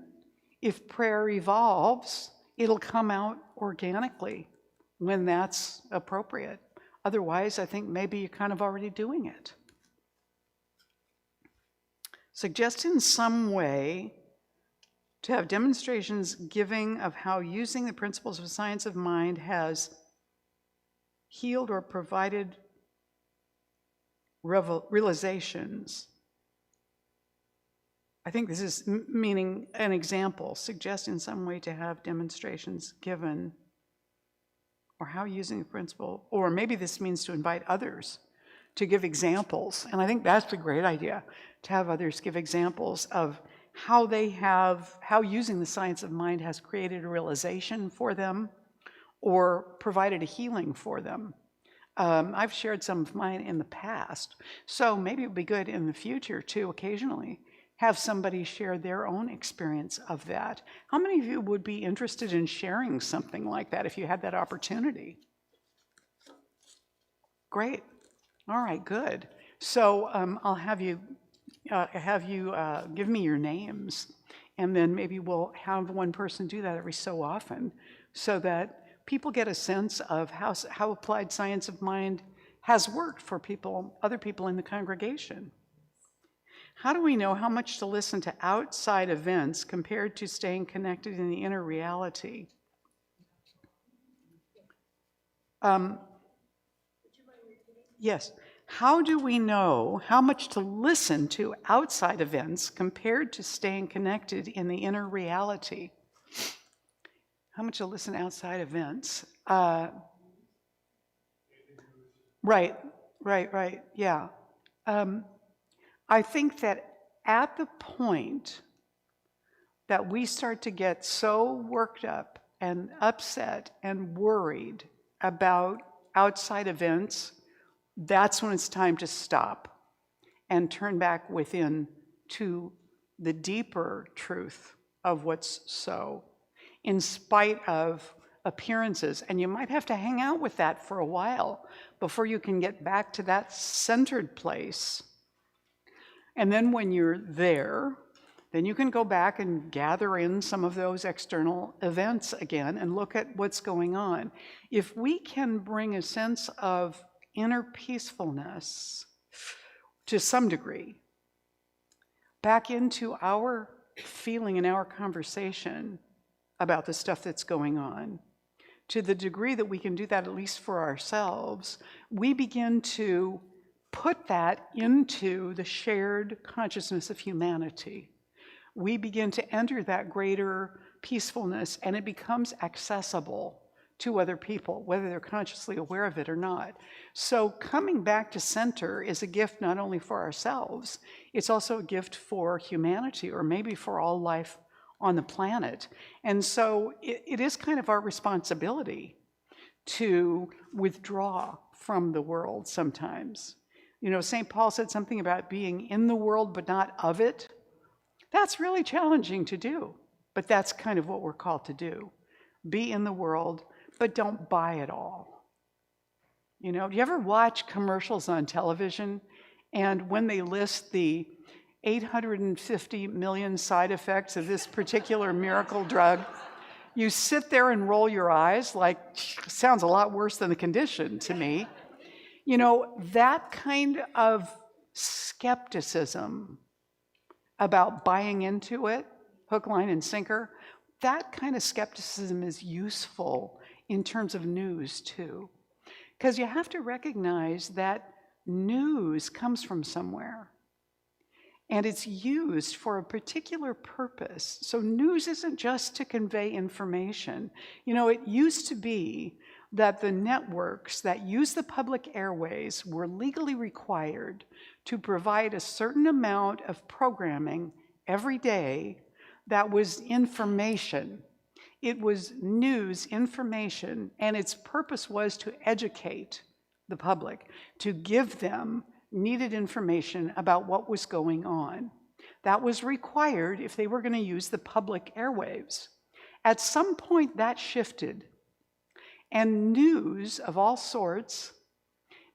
if prayer evolves, it'll come out organically when that's appropriate. Otherwise, I think maybe you're kind of already doing it. Suggest in some way to have demonstrations giving of how using the principles of science of mind has healed or provided realizations. I think this is meaning an example. Suggest in some way to have demonstrations given, or how using the principle, or maybe this means to invite others to give examples. And I think that's a great idea, to have others give examples of how using the science of mind has created a realization for them or provided a healing for them. I've shared some of mine in the past, so maybe it would be good in the future to occasionally have somebody share their own experience of that. How many of you would be interested in sharing something like that if you had that opportunity? Great. All right, good. So I'll have you give me your names, and then maybe we'll have one person do that every so often so that people get a sense of how applied science of mind has worked for people, other people in the congregation. How do we know how much to listen to outside events compared to staying connected in the inner reality? Yes. How do we know how much to listen to outside events compared to staying connected in the inner reality? How much to listen outside events? Right, yeah. I think that at the point that we start to get so worked up and upset and worried about outside events, that's when it's time to stop and turn back within to the deeper truth of what's so, in spite of appearances. And you might have to hang out with that for a while before you can get back to that centered place. And then when you're there, then you can go back and gather in some of those external events again and look at what's going on. If we can bring a sense of inner peacefulness to some degree back into our feeling and our conversation about the stuff that's going on, to the degree that we can do that, at least for ourselves, we begin to put that into the shared consciousness of humanity. We begin to enter that greater peacefulness, and it becomes accessible to other people, whether they're consciously aware of it or not. So coming back to center is a gift not only for ourselves, it's also a gift for humanity, or maybe for all life on the planet. And so it is kind of our responsibility to withdraw from the world sometimes. You know, St. Paul said something about being in the world but not of it. That's really challenging to do, but that's kind of what we're called to do. Be in the world, but don't buy it all. You know, do you ever watch commercials on television, and when they list the 850 million side effects of this particular miracle drug, you sit there and roll your eyes like, sounds a lot worse than the condition to me. You know, that kind of skepticism about buying into it, hook, line, and sinker, that kind of skepticism is useful in terms of news too. Because you have to recognize that news comes from somewhere, and it's used for a particular purpose. So news isn't just to convey information. You know, it used to be that the networks that use the public airways were legally required to provide a certain amount of programming every day that was information. It was news, information, and its purpose was to educate the public, to give them needed information about what was going on. That was required if they were going to use the public airwaves. At some point, that shifted, and news of all sorts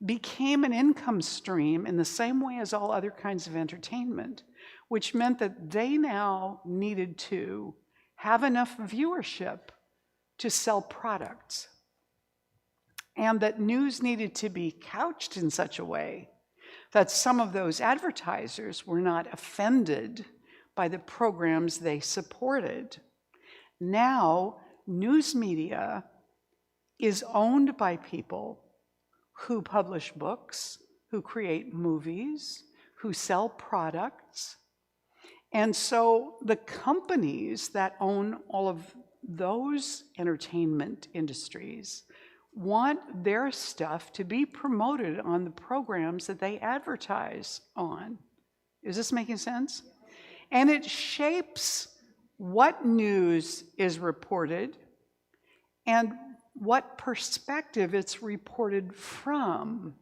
became an income stream in the same way as all other kinds of entertainment, which meant that they now needed to have enough viewership to sell products, and that news needed to be couched in such a way that some of those advertisers were not offended by the programs they supported. Now, news media is owned by people who publish books, who create movies, who sell products. And so the companies that own all of those entertainment industries want their stuff to be promoted on the programs that they advertise on. Is this making sense? And it shapes what news is reported and what perspective it's reported from.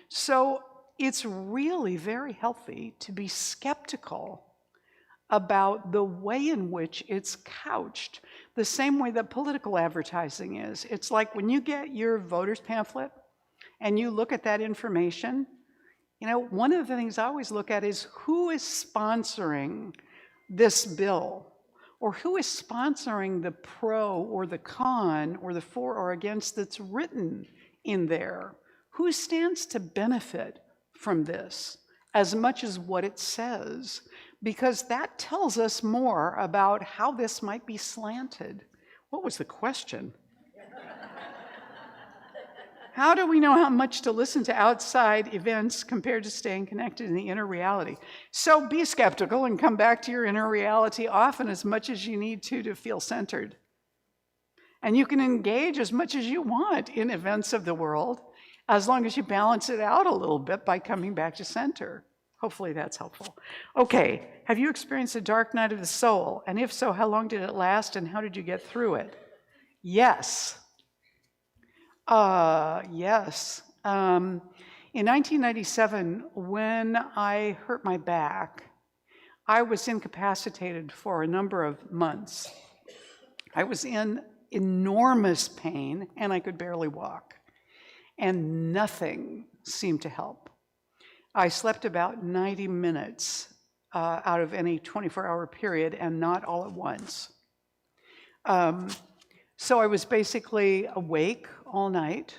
So it's really very healthy to be skeptical about the way in which it's couched, the same way that political advertising is. It's like when you get your voter's pamphlet and you look at that information, you know, one of the things I always look at is who is sponsoring this bill, or who is sponsoring the pro or the con or the for or against that's written in there. Who stands to benefit from this as much as what it says? Because that tells us more about how this might be slanted. What was the question? How do we know how much to listen to outside events compared to staying connected in the inner reality? So be skeptical and come back to your inner reality often, as much as you need to feel centered. And you can engage as much as you want in events of the world, as long as you balance it out a little bit by coming back to center. Hopefully that's helpful. Okay, have you experienced a dark night of the soul? And if so, how long did it last and how did you get through it? Yes. Yes. In 1997, when I hurt my back, I was incapacitated for a number of months. I was in enormous pain and I could barely walk, and nothing seemed to help. I slept about 90 minutes out of any 24-hour period, and not all at once. So I was basically awake all night,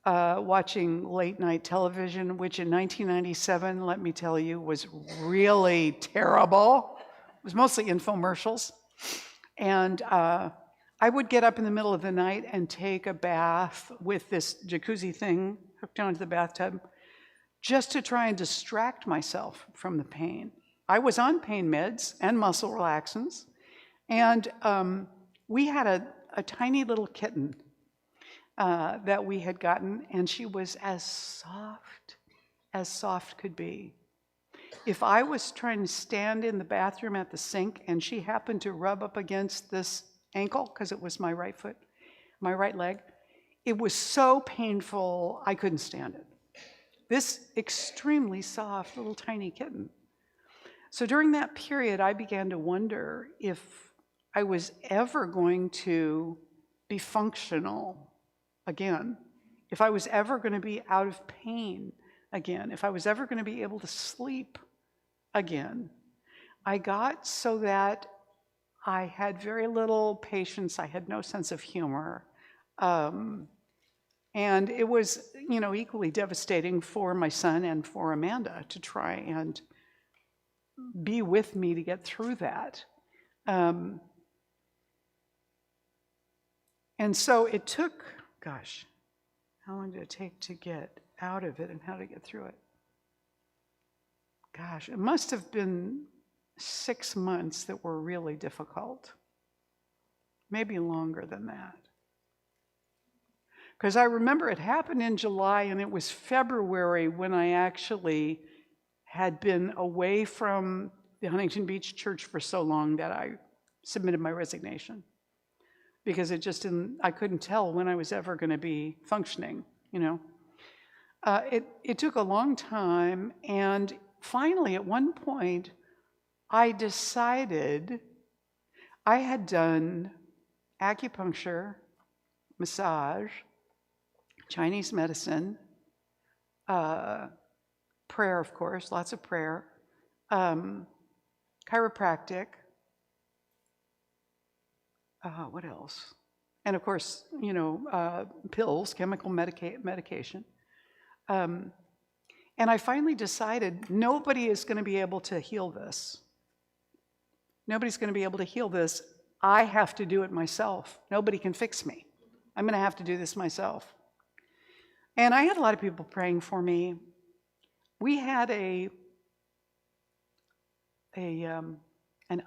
watching late night television, which in 1997, let me tell you, was really terrible. It was mostly infomercials. And I would get up in the middle of the night and take a bath with this jacuzzi thing hooked onto the bathtub, just to try and distract myself from the pain. I was on pain meds and muscle relaxants, and we had a tiny little kitten that we had gotten, and she was as soft could be. If I was trying to stand in the bathroom at the sink and she happened to rub up against this ankle, because it was my right foot, my right leg, it was so painful I couldn't stand it. This extremely soft little tiny kitten. So during that period, I began to wonder if I was ever going to be functional again, if I was ever going to be out of pain again, if I was ever going to be able to sleep again. I got so that I had very little patience. I had no sense of humor. And it was, equally devastating for my son and for Amanda to try and be with me to get through that. And so it took, gosh, how long did it take to get out of it and how to get through it? Gosh, it must have been 6 months that were really difficult. Maybe longer than that. Because I remember it happened in July, and it was February when I actually had been away from the Huntington Beach church for so long that I submitted my resignation. Because I couldn't tell when I was ever going to be functioning, It took a long time, and finally, at one point, I decided I had done acupuncture, massage, Chinese medicine, prayer, of course, lots of prayer, chiropractic, what else? And of course, pills, chemical medication. And I finally decided nobody is going to be able to heal this. Nobody's going to be able to heal this. I have to do it myself. Nobody can fix me. I'm going to have to do this myself. And I had a lot of people praying for me. We had an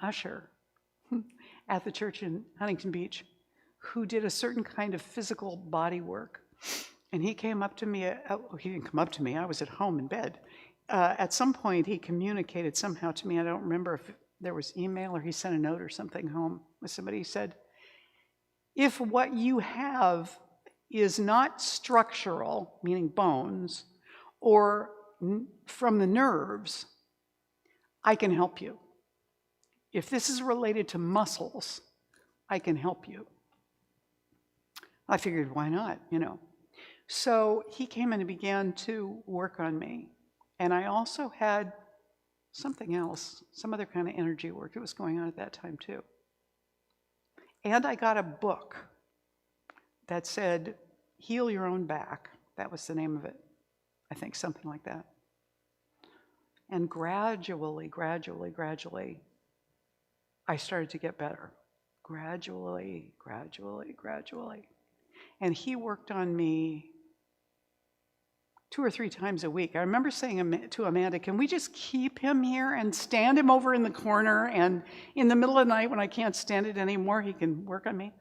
usher at the church in Huntington Beach who did a certain kind of physical body work. And he came up to me, he didn't come up to me, I was at home in bed. At some point he communicated somehow to me, I don't remember if there was email or he sent a note or something home with somebody. He said, if what you have is not structural, meaning bones, or from the nerves, I can help you. If this is related to muscles, I can help you. I figured, why not, So he came in and began to work on me. And I also had something else, some other kind of energy work that was going on at that time too. And I got a book that said, Heal Your Own Back. That was the name of it. I think something like that. And gradually, I started to get better. Gradually. And he worked on me 2 or 3 times a week. I remember saying to Amanda, can we just keep him here and stand him over in the corner, and in the middle of the night when I can't stand it anymore, he can work on me?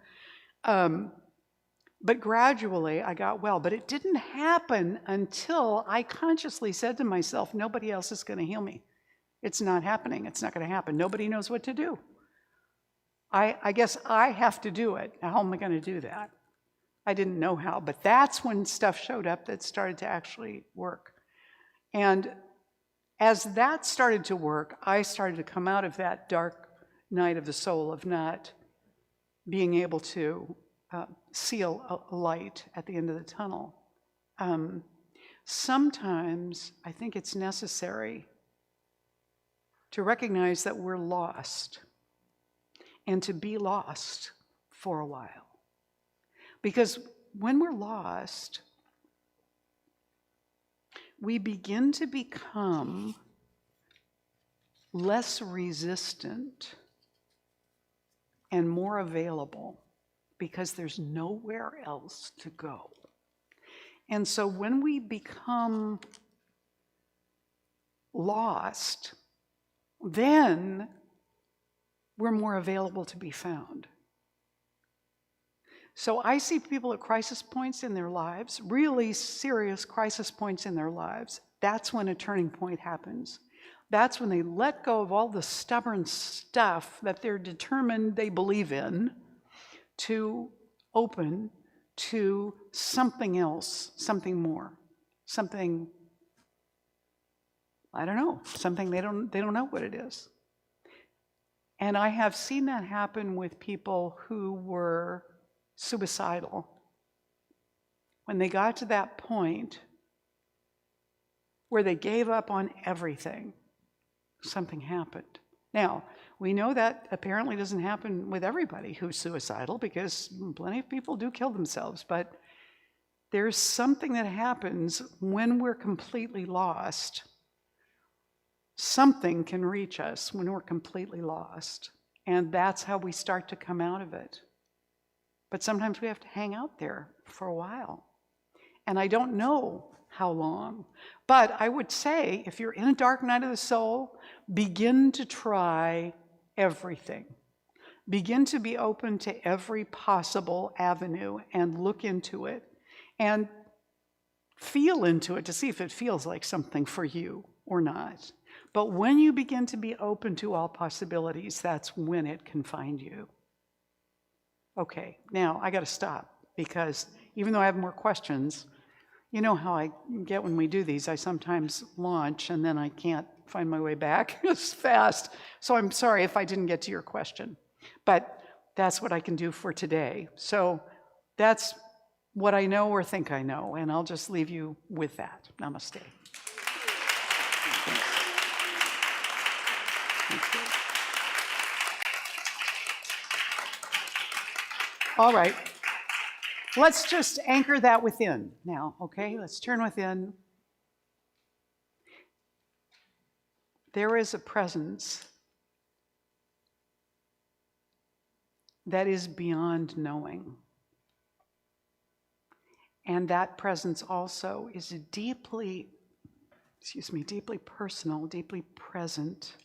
But gradually I got well. But it didn't happen until I consciously said to myself, nobody else is going to heal me. It's not happening. It's not going to happen. Nobody knows what to do. I guess I have to do it. How am I going to do that? I didn't know how, but that's when stuff showed up that started to actually work. And as that started to work, I started to come out of that dark night of the soul of not being able to see a light at the end of the tunnel. Sometimes I think it's necessary to recognize that we're lost and to be lost for a while. Because when we're lost, we begin to become less resistant and more available because there's nowhere else to go. And so when we become lost, then we're more available to be found. So I see people at crisis points in their lives, really serious crisis points in their lives. That's when a turning point happens. That's when they let go of all the stubborn stuff that they're determined they believe in to open to something else, something more, something, I don't know, something they don't know what it is. And I have seen that happen with people who were suicidal. When they got to that point where they gave up on everything, something happened. Now, we know that apparently doesn't happen with everybody who's suicidal, because plenty of people do kill themselves, but there's something that happens when we're completely lost. Something can reach us when we're completely lost, and that's how we start to come out of it. But sometimes we have to hang out there for a while. And I don't know how long. But I would say, if you're in a dark night of the soul, begin to try everything. Begin to be open to every possible avenue and look into it. And feel into it to see if it feels like something for you or not. But when you begin to be open to all possibilities, that's when it can find you. Okay, now I got to stop, because even though I have more questions, you know how I get when we do these. I sometimes launch and then I can't find my way back as fast. So I'm sorry if I didn't get to your question, but that's what I can do for today. So that's what I know or think I know, and I'll just leave you with that. Namaste. All right, let's just anchor that within now, okay? Let's turn within. There is a presence that is beyond knowing. And that presence also is deeply personal, deeply present,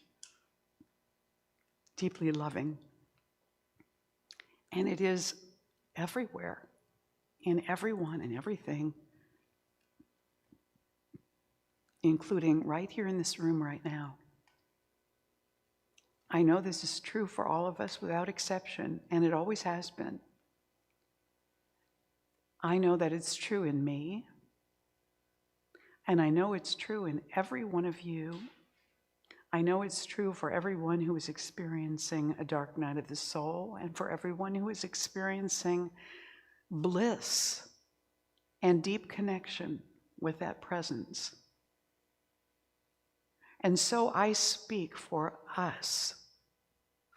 deeply loving. And it is everywhere, in everyone and everything, including right here in this room right now. I know this is true for all of us without exception, and it always has been. I know that it's true in me, and I know it's true in every one of you. I know it's true for everyone who is experiencing a dark night of the soul, and for everyone who is experiencing bliss and deep connection with that presence. And so I speak for us,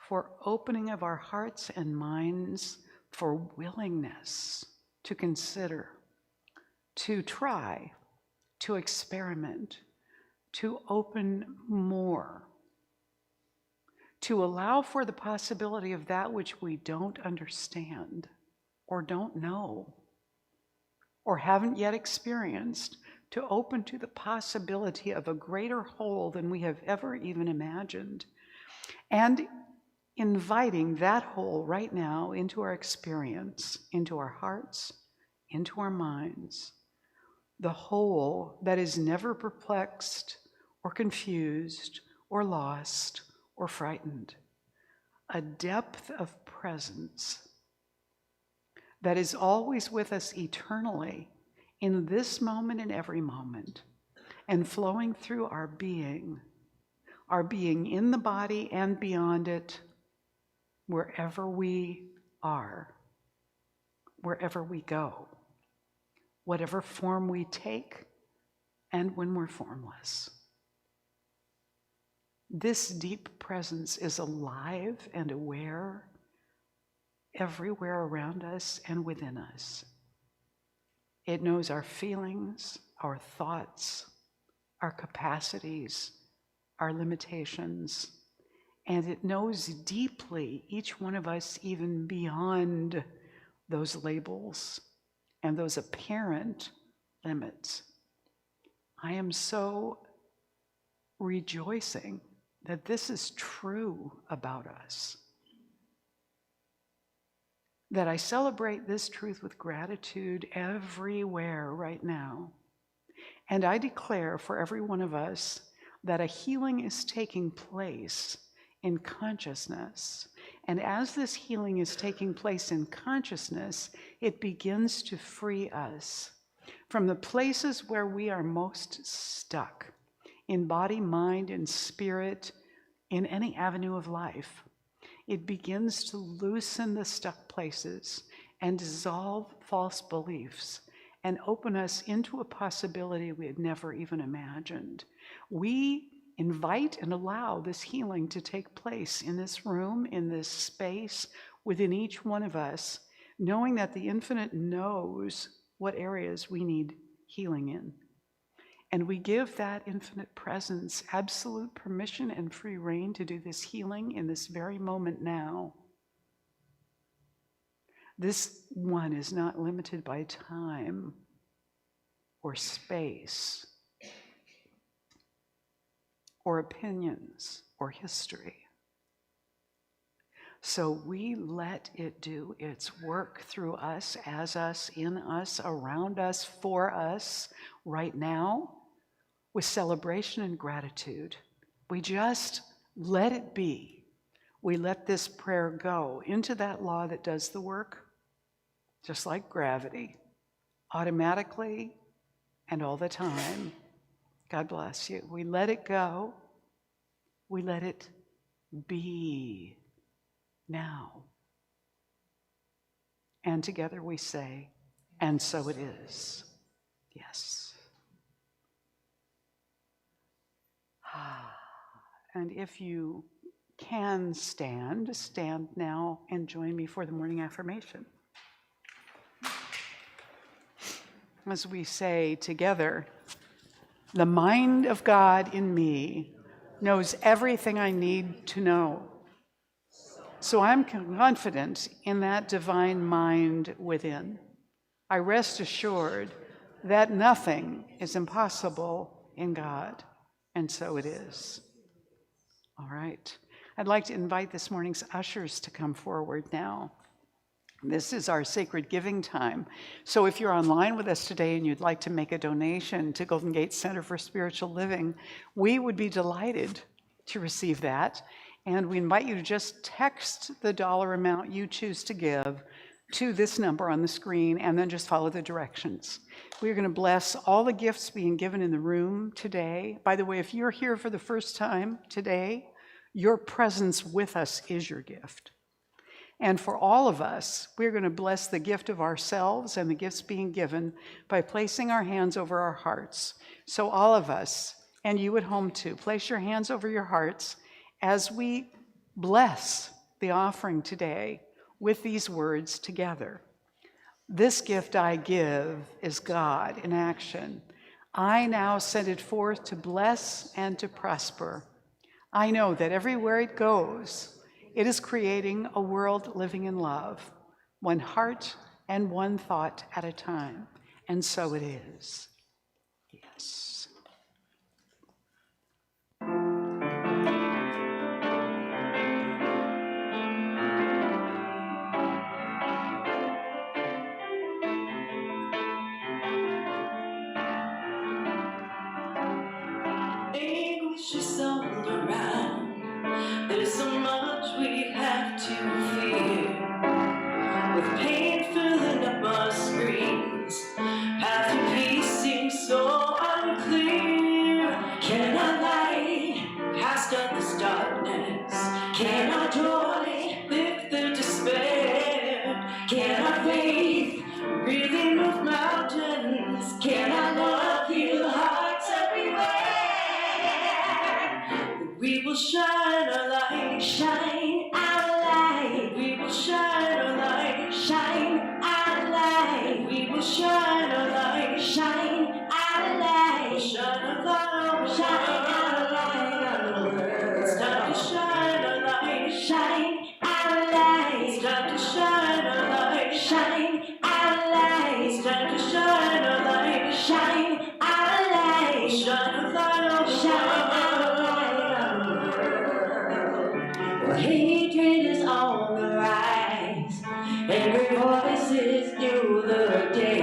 for opening of our hearts and minds, for willingness to consider, to try, to experiment, to open more, to allow for the possibility of that which we don't understand or don't know or haven't yet experienced, to open to the possibility of a greater whole than we have ever even imagined, and inviting that whole right now into our experience, into our hearts, into our minds, the whole that is never perplexed or confused or lost or frightened, a depth of presence that is always with us eternally in this moment and every moment, and flowing through our being in the body and beyond it, wherever we are, wherever we go, whatever form we take, and when we're formless. This deep presence is alive and aware everywhere around us and within us. It knows our feelings, our thoughts, our capacities, our limitations, and it knows deeply each one of us even beyond those labels and those apparent limits. I am so rejoicing that this is true about us, that I celebrate this truth with gratitude everywhere right now. And I declare for every one of us that a healing is taking place in consciousness. And as this healing is taking place in consciousness, it begins to free us from the places where we are most stuck in body, mind, and spirit, in any avenue of life. It begins to loosen the stuck places and dissolve false beliefs and open us into a possibility we had never even imagined. We invite and allow this healing to take place in this room, in this space, within each one of us, knowing that the infinite knows what areas we need healing in. And we give that infinite presence absolute permission and free rein to do this healing in this very moment now. This one is not limited by time or space or opinions or history. So we let it do its work through us, as us, in us, around us, for us, right now, with celebration and gratitude. We just let it be. We let this prayer go into that law that does the work, just like gravity, automatically and all the time. God bless you. We let it go. We let it be now. And together we say, and so it is. Yes. And if you can stand now and join me for the morning affirmation. As we say together, the mind of God in me knows everything I need to know. So I'm confident in that divine mind within. I rest assured that nothing is impossible in God, and so it is. All right. I'd like to invite this morning's ushers to come forward now. This is our sacred giving time. So if you're online with us today and you'd like to make a donation to Golden Gate Center for Spiritual Living, we would be delighted to receive that. And we invite you to just text the dollar amount you choose to give to this number on the screen, and then just follow the directions. We're going to bless all the gifts being given in the room today. By the way, if you're here for the first time today, your presence with us is your gift. And for all of us, we're going to bless the gift of ourselves and the gifts being given by placing our hands over our hearts. So all of us, and you at home too, place your hands over your hearts as we bless the offering today with these words together. This gift I give is God in action. I now send it forth to bless and to prosper. I know that everywhere it goes, it is creating a world living in love, one heart and one thought at a time. And so it is. Yes.
Anguish is all around. There's so much we have to fear. With pain filling up our screens, path to peace seems so unclear. Can our light cast out this darkness? Can our joy lift the despair? Can our faith really move mountains? Can our love heal hearts everywhere? We will hatred is on the rise. Angry voices through the day.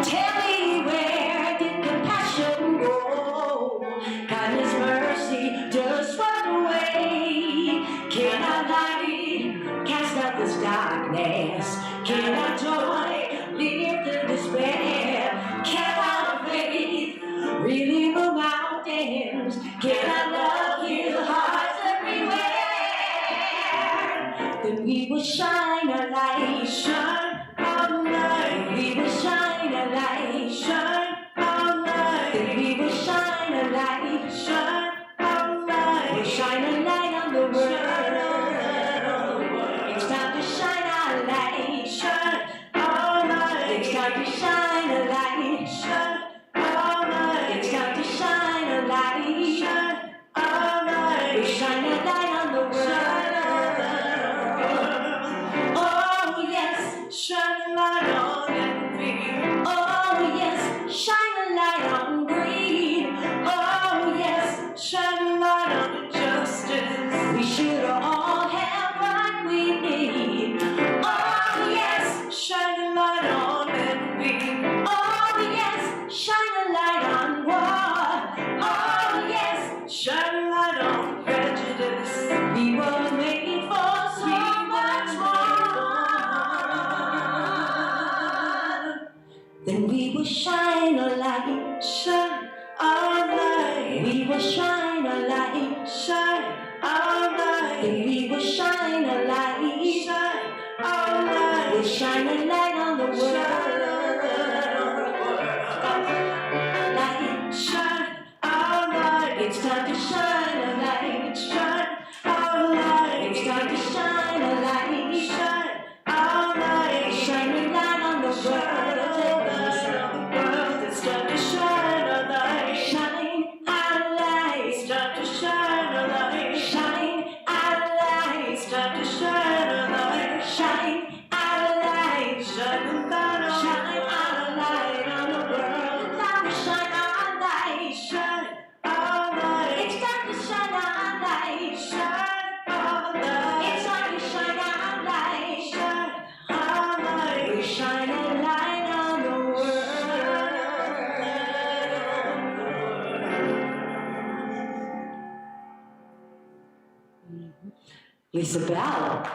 Tell me, where did compassion go? Kindness, mercy just run away. Can our light cast out this darkness? Can our joy lift the despair? Can our faith really move mountains? Can our love heal hearts everywhere? Then we will shine a light, shine our light. We will shine a light, shine our light. Then we will shine a light, shine our light. We'll shine a light on the world. It's time to shine our light, shine our light. It's time to shine a light, shine our light. It's time to shine a light, shine our light. We'll shine a light on the world. Oh yes, shine a light on envy. Oh yes, shine a light on greed. Oh yes, shine a light on injustice. We should all have what we need. Oh yes, shine a light on envy. Oh yes, shine a light on war. Oh yes, shine a light on prejudice. We were made for so much more. Then we will shine a light, shine our light. We will shine a light, shine our light. Then we will shine a light, shine our light. We'll shine a light on the world. Light, shine our light. It's time to shine a light, shine our light. It's time to shine a light, shine our light. Shine a light on the world. It's time to shine a light, shine our light. It's time to shine a light, shine our light. It's time to shine a light, shine our light. Shine a light on the world. Time to shine our light, shine our light. It's time to shine our light, shine our light. It's time to shine our light, shine our light. We shine a light on the world. Lisa Bell.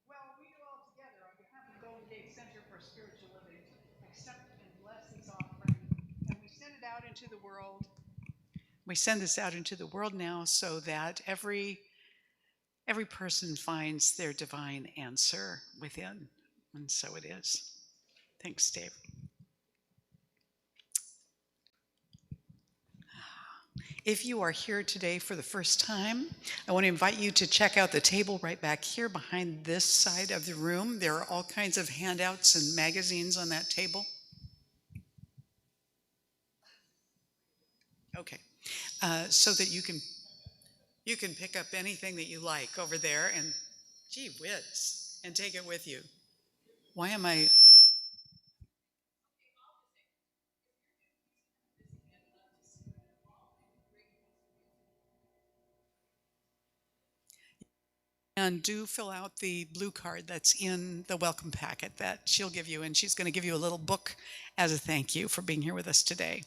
Well, we do all together on behalf of the Golden Gate Center for Spiritual Living, accept and bless this offering, and we send it out into the world. We send this out into the world now so that every person finds their divine answer within, and so it is. Thanks, Dave. If you are here today for the first time, I want to invite you to check out the table right back here behind this side of the room. There are all kinds of handouts and magazines on that table. Okay, so that you can pick up anything that you like over there and, gee whiz, and take it with you. Why am I... And do fill out the blue card that's in the welcome packet that she'll give you, and she's going to give you a little book as a thank you for being here with us today.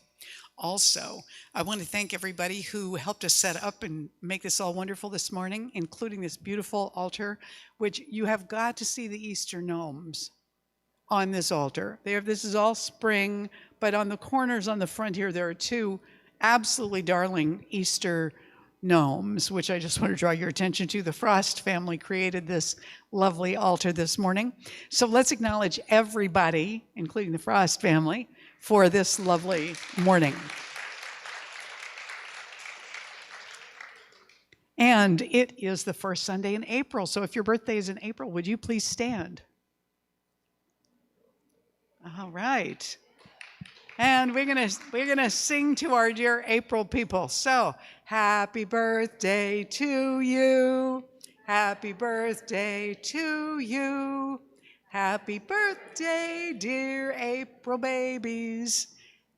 Also, I want to thank everybody who helped us set up and make this all wonderful this morning, including this beautiful altar, which you have got to see the Easter gnomes on this altar. This is all spring, but on the corners on the front here, there are two absolutely darling Easter gnomes, which I just want to draw your attention to. The Frost family created this lovely altar this morning. So let's acknowledge everybody, including the Frost family, for this lovely morning. And it is the first Sunday in April. So if your birthday is in April, would you please stand? All right. And we're gonna sing to our dear April people. So, happy birthday to you. Happy birthday to you. Happy birthday, dear April babies.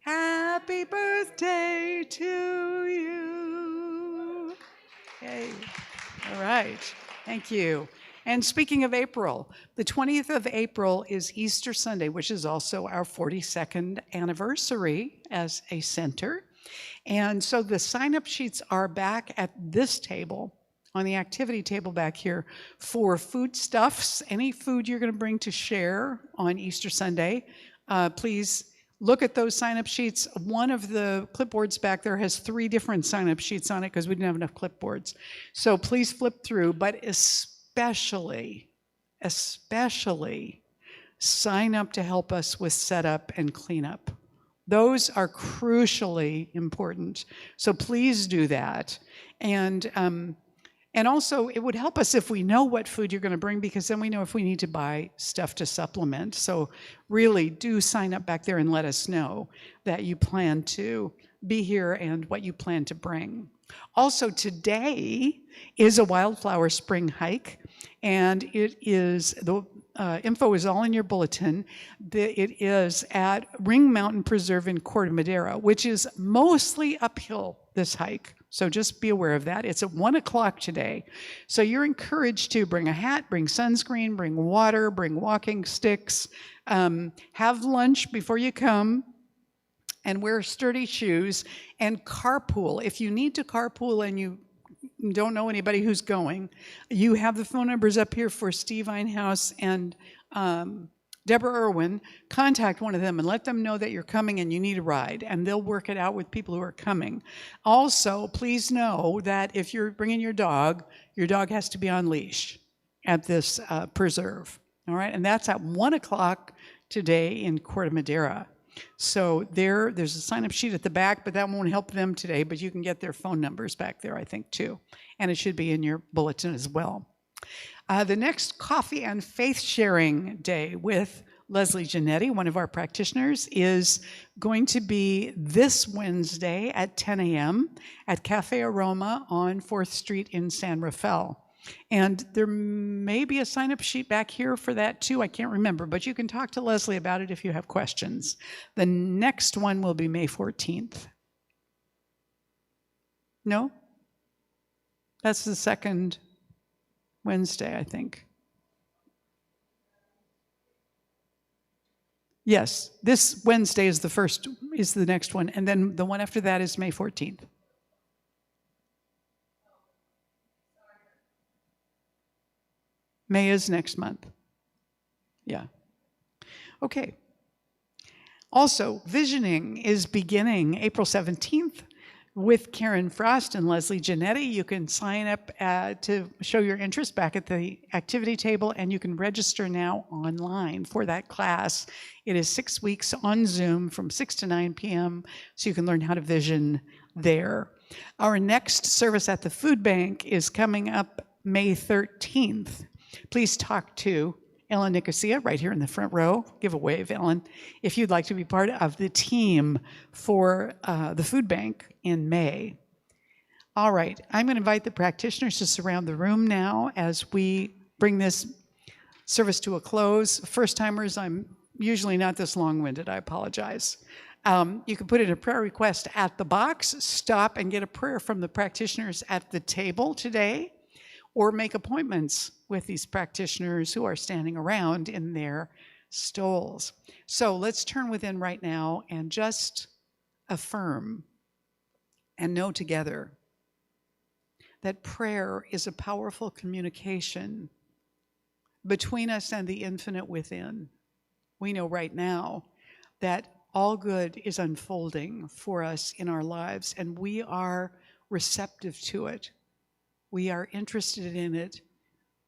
Happy birthday to you. Yay. All right. Thank you. And speaking of April, the 20th of April is Easter Sunday, which is also our 42nd anniversary as a center. And so the sign-up sheets are back at this table, on the activity table back here, for foodstuffs, any food you're going to bring to share on Easter Sunday. Please look at those sign-up sheets. One of the clipboards back there has 3 different sign-up sheets on it because we didn't have enough clipboards. So please flip through, but especially sign up to help us with setup and cleanup. Those are crucially important. So please do that. And also, it would help us if we know what food you're going to bring, because then we know if we need to buy stuff to supplement. So really do sign up back there and let us know that you plan to be here and what you plan to bring. Also, today is a wildflower spring hike, and it is, the info is all in your bulletin. It is at Ring Mountain Preserve in Corte Madera, which is mostly uphill, this hike. So just be aware of that. It's at 1 o'clock today. So you're encouraged to bring a hat, bring sunscreen, bring water, bring walking sticks, have lunch before you come, and wear sturdy shoes, and carpool. If you need to carpool and you don't know anybody who's going, you have the phone numbers up here for Steve Einhaus and Deborah Irwin. Contact one of them and let them know that you're coming and you need a ride, and they'll work it out with people who are coming. Also, please know that if you're bringing your dog has to be on leash at this preserve. All right, and that's at 1 o'clock today in Corte Madera. So there's a sign-up sheet at the back, but that won't help them today, but you can get their phone numbers back there, I think, too. And it should be in your bulletin as well. The next Coffee and Faith Sharing Day with Leslie Giannetti, one of our practitioners, is going to be this Wednesday at 10 a.m. at Cafe Aroma on 4th Street in San Rafael. And there may be a sign-up sheet back here for that too. I can't remember, but you can talk to Leslie about it if you have questions. The next one will be May 14th. No? That's the second Wednesday, I think. Yes, this Wednesday is the next one, and then the one after that is May 14th. May is next month. Yeah. Okay. Also, visioning is beginning April 17th with Karen Frost and Leslie Giannetti. You can sign up to show your interest back at the activity table, and you can register now online for that class. It is 6 weeks on Zoom from 6 to 9 p.m., so you can learn how to vision there. Our next service at the food bank is coming up May 13th. Please talk to Ellen Nicosia right here in the front row. Give a wave, Ellen, if you'd like to be part of the team for the food bank in May. All right, I'm going to invite the practitioners to surround the room now as we bring this service to a close. First-timers, I'm usually not this long-winded. I apologize. You can put in a prayer request at the box, stop and get a prayer from the practitioners at the table today, or make appointments with these practitioners who are standing around in their stalls. So let's turn within right now and just affirm and know together that prayer is a powerful communication between us and the infinite within. We know right now that all good is unfolding for us in our lives, and we are receptive to it. We are interested in it.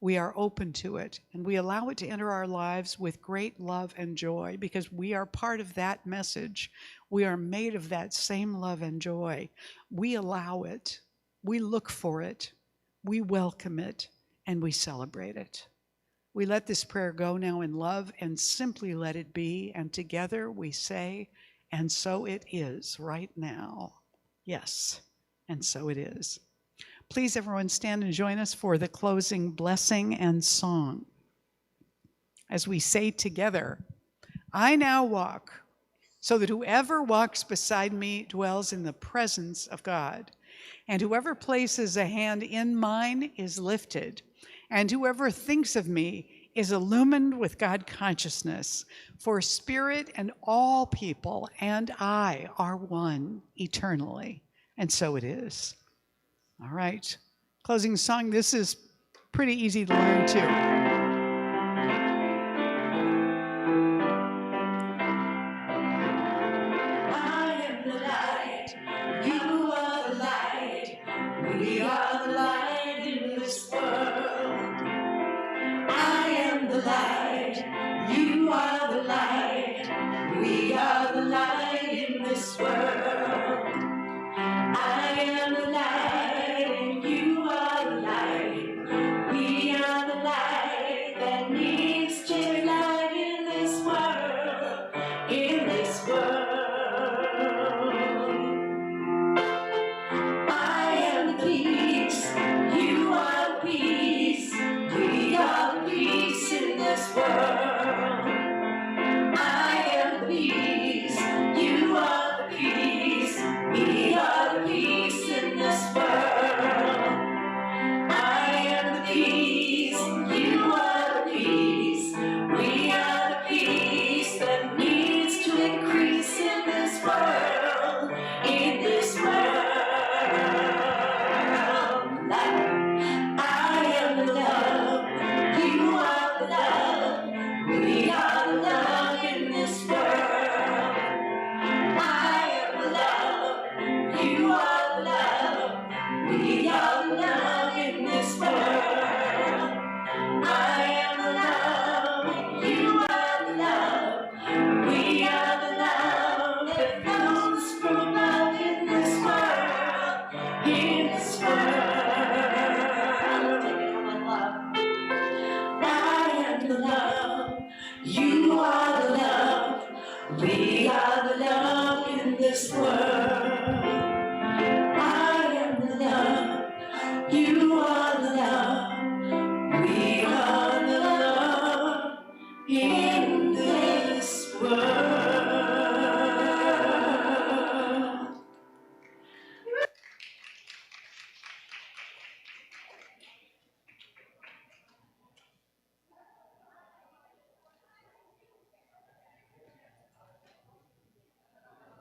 We are open to it, and we allow it to enter our lives with great love and joy because we are part of that message. We are made of that same love and joy. We allow it. We look for it. We welcome it, and we celebrate it. We let this prayer go now in love and simply let it be, and together we say And so it is right now. Yes, and so it is. Please, everyone, stand and join us for the closing blessing and song. As we say together, I now walk, so that whoever walks beside me dwells in the presence of God. And whoever places a hand in mine is lifted. And whoever thinks of me is illumined with God consciousness. For spirit and all people and I are one eternally. And so it is. All right. Closing song. This is pretty easy to learn too.
We are the light in this world. I am the light. You are the light. We are the light in this world. I am the light and you are the light. We are the light that needs to light in this world. In this world. Peace, you are peace, we are peace in this world. I am the peace, you are the peace, we are the peace in this world. I am the peace, you are the peace, we are the peace that needs to increase in this world, in this world. You are the love, we are the love in this world.